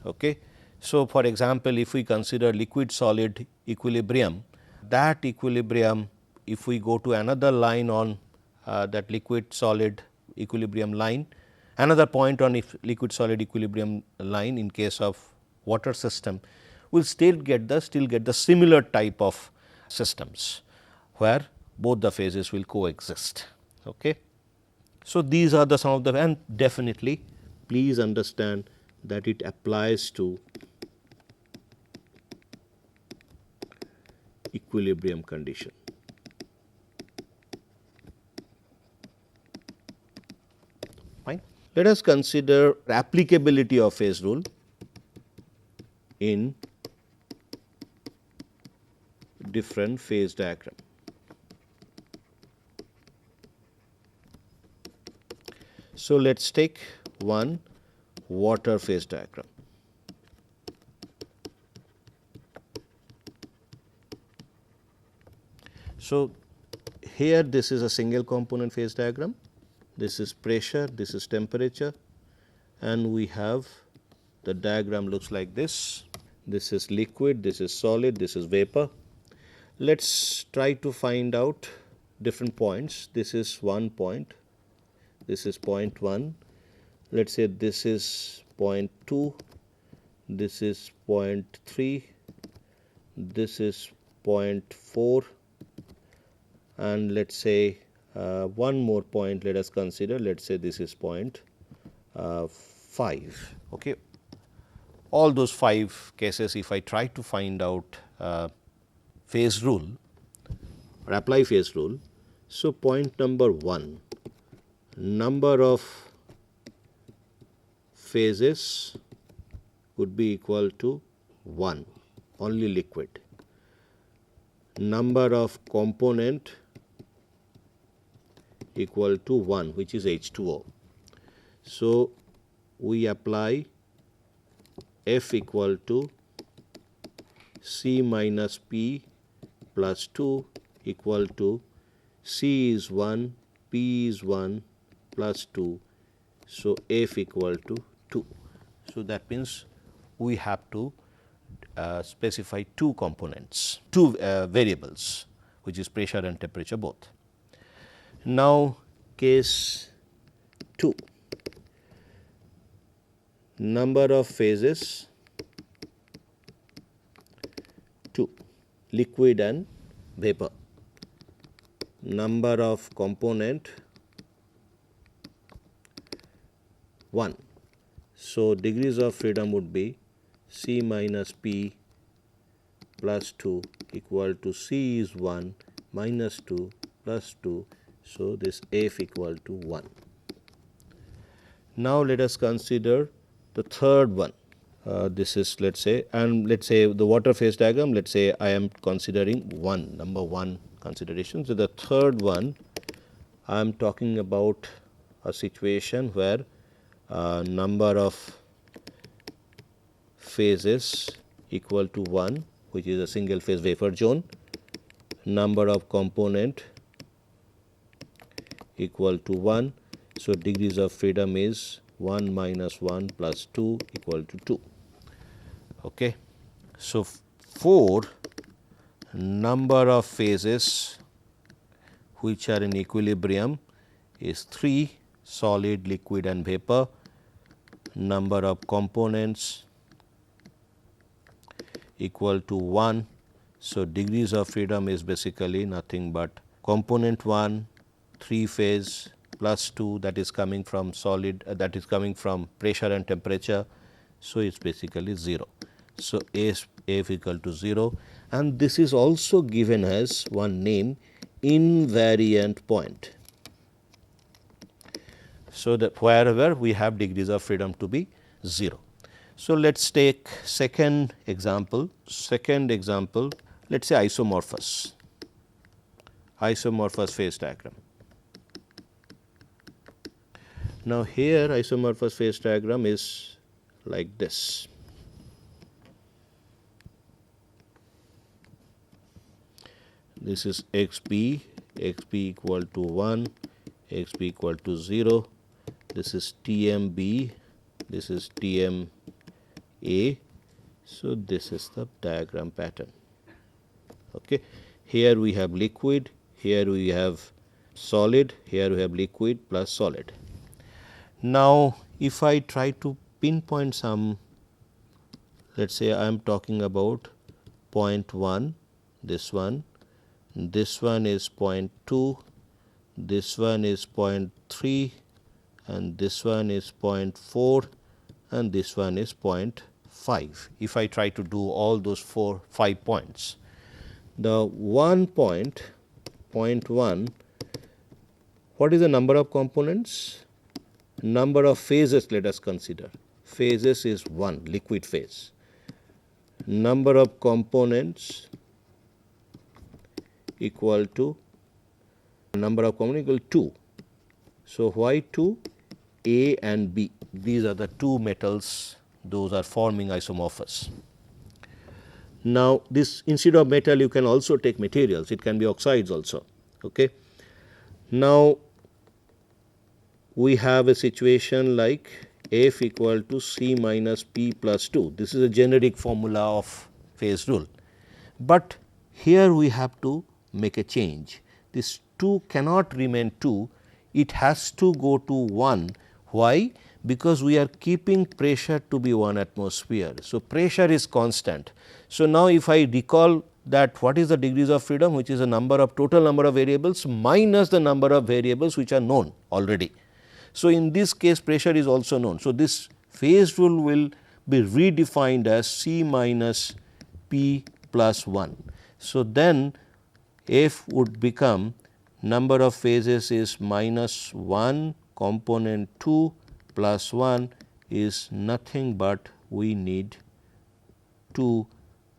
Okay. So, for example, if we consider liquid solid equilibrium, that equilibrium, if we go to another line on that liquid solid equilibrium line, another point on liquid solid equilibrium line in case of water system, we will still get the similar type of systems, where both the phases will coexist. Okay. So, these are the some of the, and definitely please understand that it applies to equilibrium condition. Fine. Let us consider applicability of phase rule in different phase diagram. So, let us take one water phase diagram. So, here this is a single component phase diagram, this is pressure, this is temperature, and we have the diagram looks like this. This is liquid, this is solid, this is vapor. Let us try to find out different points. This is one point, this is point 1, let us say this is point 2, this is point 3, this is point 4, and let us say one more point let us consider, let us say this is point 5. Okay. All those 5 cases, if I try to find out phase rule, or apply phase rule. So, point number 1, number of phases would be equal to 1, only liquid. Number of component equal to 1, which is H2O. So, we apply F equal to C minus P plus 2 equal to C is 1, P is 1 plus 2. So, F equal to 2. So, that means we have to specify two components, two variables, which is pressure and temperature both. Now, case 2, number of phases 2, liquid and vapor, number of component 1. So, degrees of freedom would be C minus P plus 2 equal to C is 1 minus 2 plus 2. So, this F equal to 1. Now, let us consider the third one. This is, let us say, and let us say the water phase diagram, let us say I am considering number 1 consideration. So, the third one I am talking about a situation where number of phases equal to 1, which is a single phase vapor zone, number of component equal to 1. So, degrees of freedom is 1 minus 1 plus 2 equal to 2. Okay. So, 4, number of phases which are in equilibrium is 3, solid, liquid and vapor, number of components equal to 1. So, degrees of freedom is basically nothing but component 1, 3 phase plus 2, that is coming from solid, that is coming from pressure and temperature. So, it is basically 0. So, F equal to 0, and this is also given as one name, invariant point. So, that wherever we have degrees of freedom to be 0. So, let us take second example. Let us say isomorphous phase diagram. Now, here isomorphous phase diagram is like this. This is xb equal to 1, xb equal to 0. This is TMB, this is TMA. So, this is the diagram pattern. Okay. Here we have liquid, here we have solid, here we have liquid plus solid. Now, if I try to pinpoint some, let us say I am talking about point 1, this one is point 2, this one is point 3, and this one is point 4, and this one is point 5. If I try to do all those 5 points, the point 1, what is the number of components? Number of phases, let us consider. Phases is 1, liquid phase. Number of components equal to 2. So, why 2? A and B, these are the two metals, those are forming isomorphous. Now, this instead of metal you can also take materials, it can be oxides also. Okay. Now, we have a situation like F equal to C minus P plus 2. This is a generic formula of phase rule, but here we have to make a change. This 2 cannot remain 2, it has to go to 1. Why? Because we are keeping pressure to be 1 atmosphere. So, pressure is constant. So, now if I recall that what is the degrees of freedom, which is a total number of variables minus the number of variables which are known already. So, in this case pressure is also known. So, this phase rule will be redefined as C minus P plus 1. So, then F would become number of phases is minus 1 component 2 plus 1 is nothing but we need 2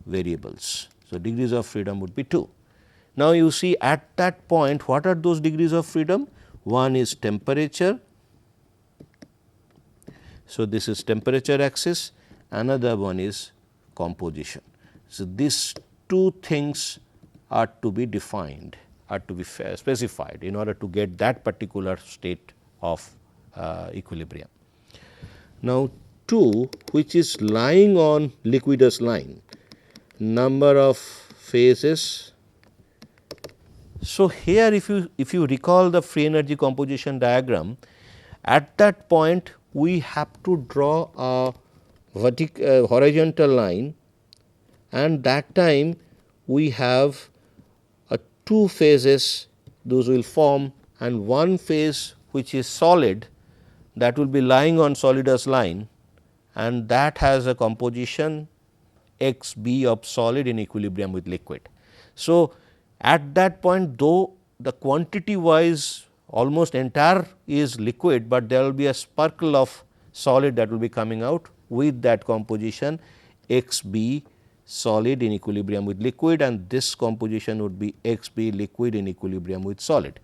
variables. So, degrees of freedom would be 2. Now, you see at that point what are those degrees of freedom? One is temperature. So, this is temperature axis, another one is composition. So, these two things are to be defined, are to be specified in order to get that particular state of equilibrium. Now, 2 which is lying on liquidus line, number of phases. So, here if you recall the free energy composition diagram, at that point we have to draw a horizontal line, and that time we have two phases, those will form, and one phase which is solid, that will be lying on solidus line, and that has a composition x b of solid in equilibrium with liquid. So, at that point, though the quantity wise almost entire is liquid, but there will be a sparkle of solid that will be coming out with that composition x b solid in equilibrium with liquid, and this composition would be x b liquid in equilibrium with solid.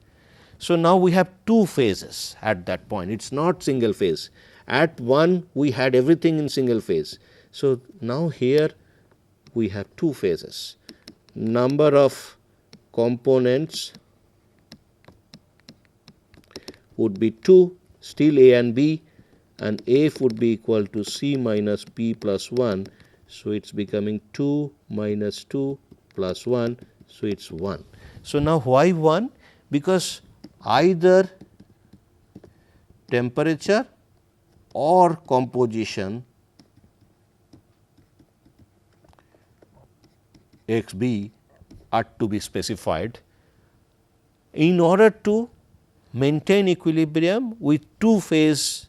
So, now we have two phases at that point, it is not single phase. At one we had everything in single phase. So, now here we have two phases, number of components would be 2, still A and B, and F would be equal to C minus P plus 1. So, it is becoming 2 minus 2 plus 1. So, it is 1. So, now why 1? Because either temperature or composition x b are to be specified in order to maintain equilibrium with two phase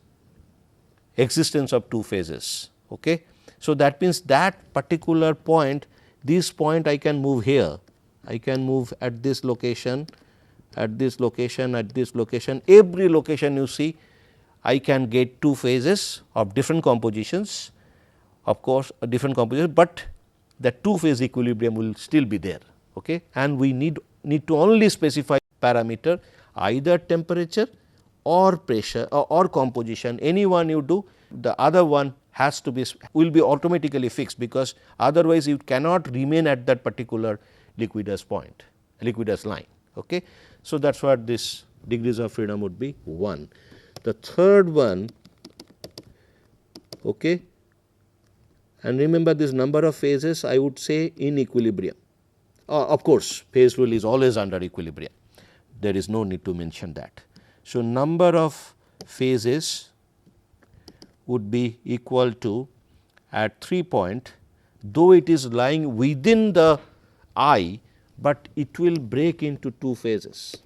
existence of two phases. Okay. So, that means that particular point, this point I can move here, I can move at this location, at this location, at this location, every location you see I can get two phases of different compositions, of course, a different composition, but the two phase equilibrium will still be there. Okay. And we need to only specify parameter, either temperature or pressure or composition, any one you do, the other one has to be will be automatically fixed, because otherwise you cannot remain at that particular liquidus point, liquidus line. Okay. So, that is what this degrees of freedom would be 1. The third one, okay, and remember this number of phases I would say in equilibrium. Of course, phase rule is always under equilibrium, there is no need to mention that. So, number of phases would be equal to at 3 point, though it is lying within the I, but it will break into two phases.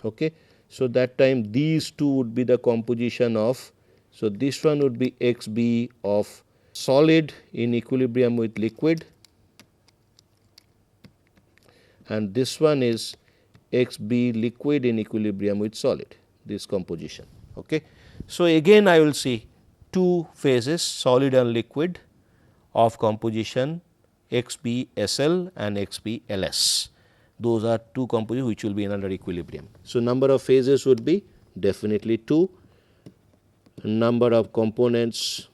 Okay. So, that time these two would be the composition of, so this one would be x b of solid in equilibrium with liquid, and this one is x b liquid in equilibrium with solid, this composition. Okay. So, again I will see two phases, solid and liquid, of composition x b S L and x b L S. Those are two compositions which will be in under equilibrium. So, number of phases would be definitely 2, number of components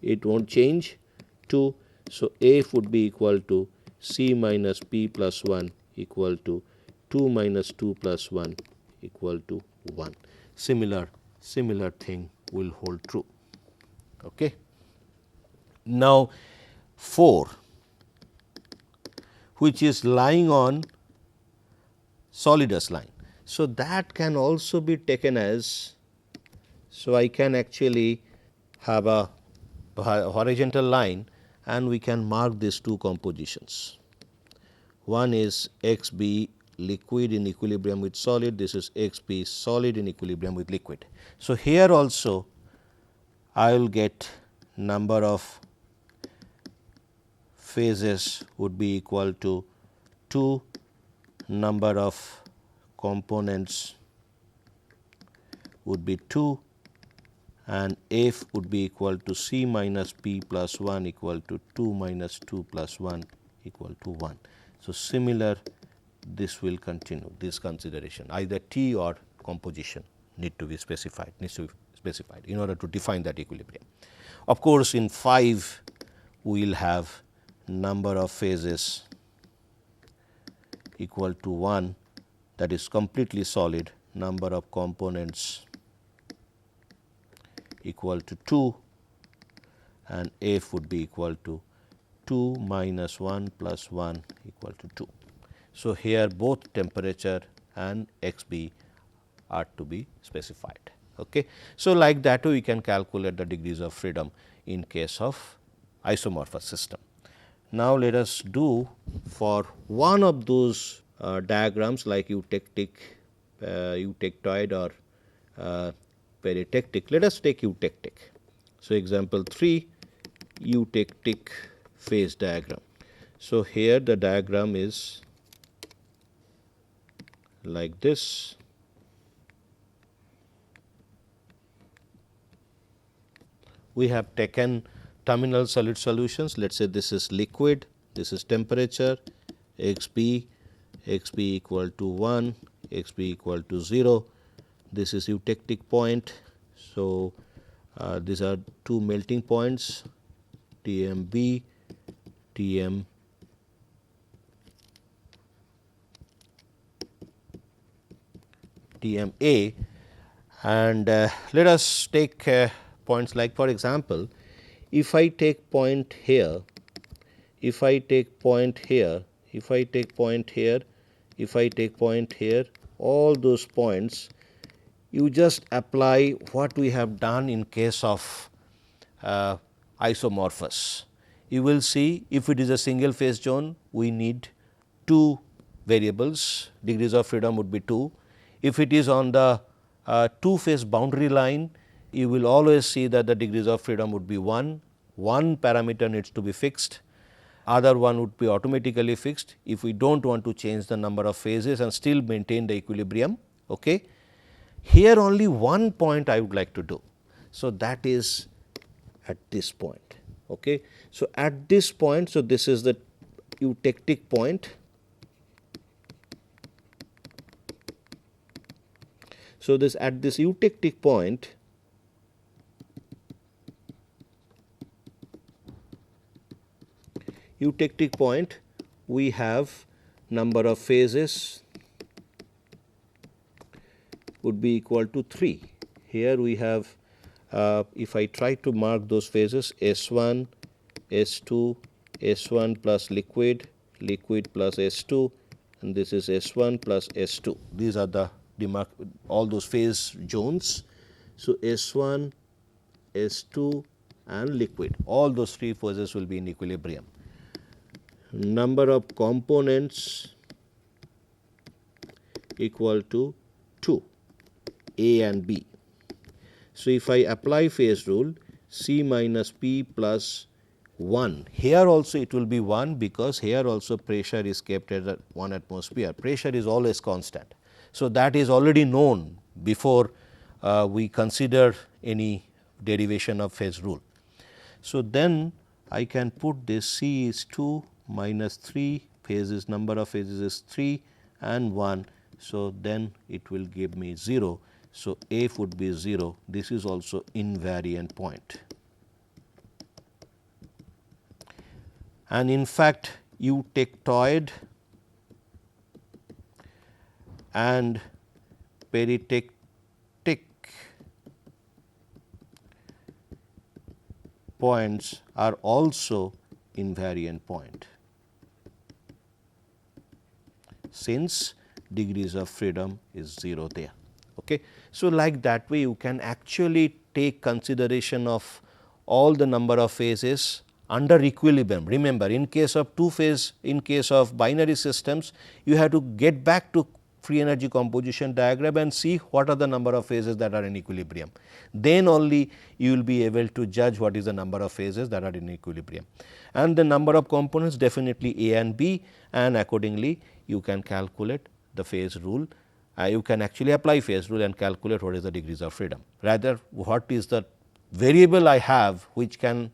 it will not change 2. So, F would be equal to C minus P plus 1 equal to 2 minus 2 plus 1 equal to 1. Similar thing will hold true. Okay. Now, 4 which is lying on solidus line. So, that can also be taken as, so I can actually have a horizontal line and we can mark these two compositions. One is x b liquid in equilibrium with solid, this is x b solid in equilibrium with liquid. So, here also I will get number of phases would be equal to 2, number of components would be 2, and F would be equal to C minus P plus 1 equal to 2 minus 2 plus 1 equal to 1. So, similar this will continue, this consideration, either T or composition needs to be specified in order to define that equilibrium. Of course, in 5 we will have number of phases equal to 1, that is completely solid, number of components equal to 2, and F would be equal to 2 minus 1 plus 1 equal to 2. So, here both temperature and X b are to be specified. Okay. So, like that we can calculate the degrees of freedom in case of isomorphous system. Now, let us do for one of those diagrams like eutectic, eutectoid or peritectic. Let us take eutectic. So, example 3, eutectic phase diagram. So, here the diagram is like this. We have taken terminal solid solutions. Let us say this is liquid, this is temperature, x b equal to 1, x b equal to 0. This is eutectic point. So, these are two melting points, Tm b, Tm a, and let us take points like, for example, if I take point here, if I take point here, if I take point here, if I take point here, all those points you just apply what we have done in case of isomorphous. You will see if it is a single phase zone, we need 2 variables, degrees of freedom would be 2. If it is on the 2 phase boundary line, you will always see that the degrees of freedom would be 1. One parameter needs to be fixed, other one would be automatically fixed if we do not want to change the number of phases and still maintain the equilibrium. Okay. Here only one point I would like to do. So, that is at this point. Okay. So, at this point, so this is the eutectic point. So, this at this eutectic point, we have number of phases would be equal to 3. Here we have, if I try to mark those phases, S1, S2, S1 plus liquid, liquid plus S2, and this is S1 plus S2. These are the all those phase zones. So, S1, S2 and liquid, all those 3 phases will be in equilibrium. Number of components equal to 2, A and B. So, if I apply phase rule, C minus P plus 1, here also it will be 1 because here also pressure is kept at 1 atmosphere, pressure is always constant. So, that is already known before we consider any derivation of phase rule. So, then I can put this C is 2 minus 3, phases, number of phases is 3 and 1. So, then it will give me 0. So, F would be 0, this is also invariant point. And in fact, eutectoid and peritectic points are also invariant point, since degrees of freedom is 0 there. Okay. So, like that way you can actually take consideration of all the number of phases under equilibrium. Remember, in case of 2 phase, in case of binary systems, you have to get back to free energy composition diagram and see what are the number of phases that are in equilibrium. Then only you will be able to judge what is the number of phases that are in equilibrium. And the number of components definitely A and B, and accordingly you can calculate the phase rule. You can actually apply phase rule and calculate what is the degrees of freedom. Rather, what is the variable I have which can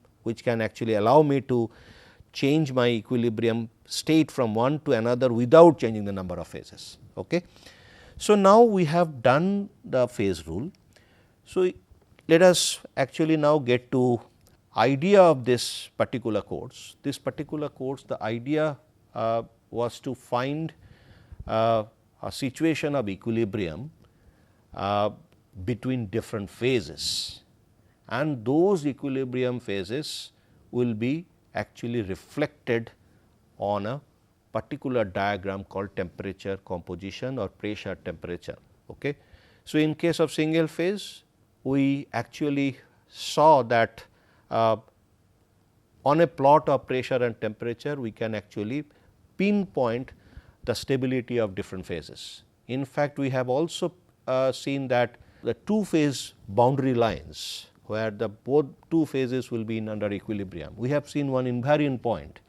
actually allow me to change my equilibrium state from one to another without changing the number of phases. Okay. So, now we have done the phase rule. So, let us actually now get to idea of this particular course. This particular course, the idea was to find a situation of equilibrium between different phases, and those equilibrium phases will be actually reflected on a particular diagram called temperature composition or pressure temperature. Okay. So, in case of single phase, we actually saw that on a plot of pressure and temperature, we can actually pinpoint the stability of different phases. In fact, we have also seen that the two phase boundary lines, where the both two phases will be in under equilibrium. We have seen one invariant point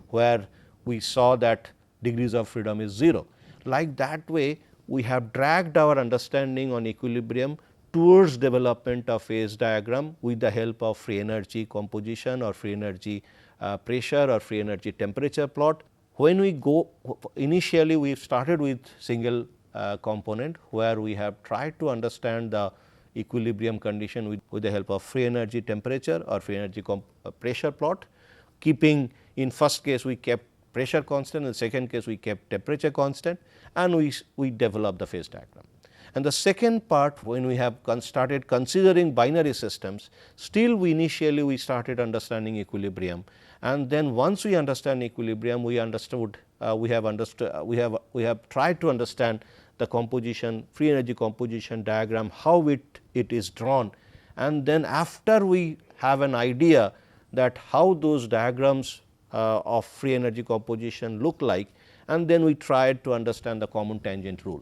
where we saw that degrees of freedom is 0. Like that way, we have dragged our understanding on equilibrium towards development of phase diagram with the help of free energy composition or free energy pressure or free energy temperature plot. When we go initially, we started with single component, where we have tried to understand the equilibrium condition with the help of free energy temperature or free energy pressure plot, keeping in first case we kept pressure constant, in second case we kept temperature constant, and we developed the phase diagram. And the second part, when we have started considering binary systems, still we initially we started understanding equilibrium, and then once we understand equilibrium, we understood we have tried to understand the composition, free energy composition diagram, how it is drawn, and then after we have an idea that how those diagrams of free energy composition look like, and then we tried to understand the common tangent rule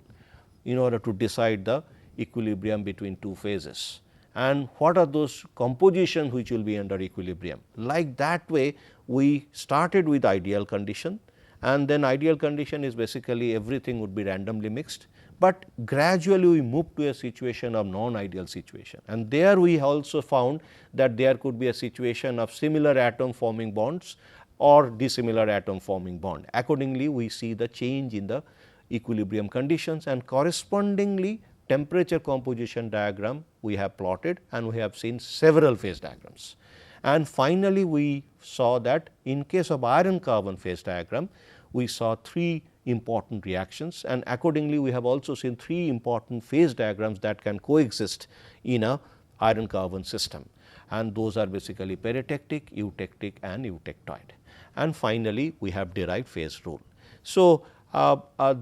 in order to decide the equilibrium between two phases and what are those compositions which will be under equilibrium. Like that way, we started with ideal condition, and then ideal condition is basically everything would be randomly mixed, but gradually we moved to a situation of non-ideal situation, and there we also found that there could be a situation of similar atom forming bonds or dissimilar atom forming bond. Accordingly, we see the change in the equilibrium conditions, and correspondingly temperature composition diagram we have plotted, and we have seen several phase diagrams. And finally, we saw that in case of iron carbon phase diagram, we saw three important reactions, and accordingly we have also seen three important phase diagrams that can coexist in a iron carbon system, and those are basically peritectic, eutectic and eutectoid. And finally, we have derived phase rule. So,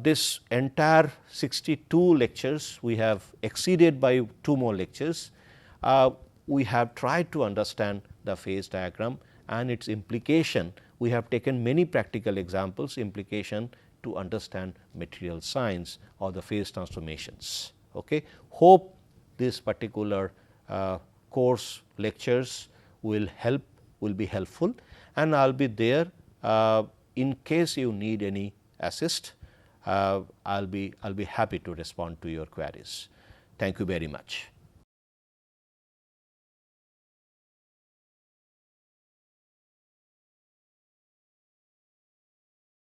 this entire 62 lectures we have exceeded by 2 more lectures. We have tried to understand the phase diagram and its implication. We have taken many practical examples, implication to understand material science or the phase transformations. Okay. Hope this particular course lectures will be helpful, and I will be there in case you need any assist. I will be happy to respond to your queries. Thank you very much.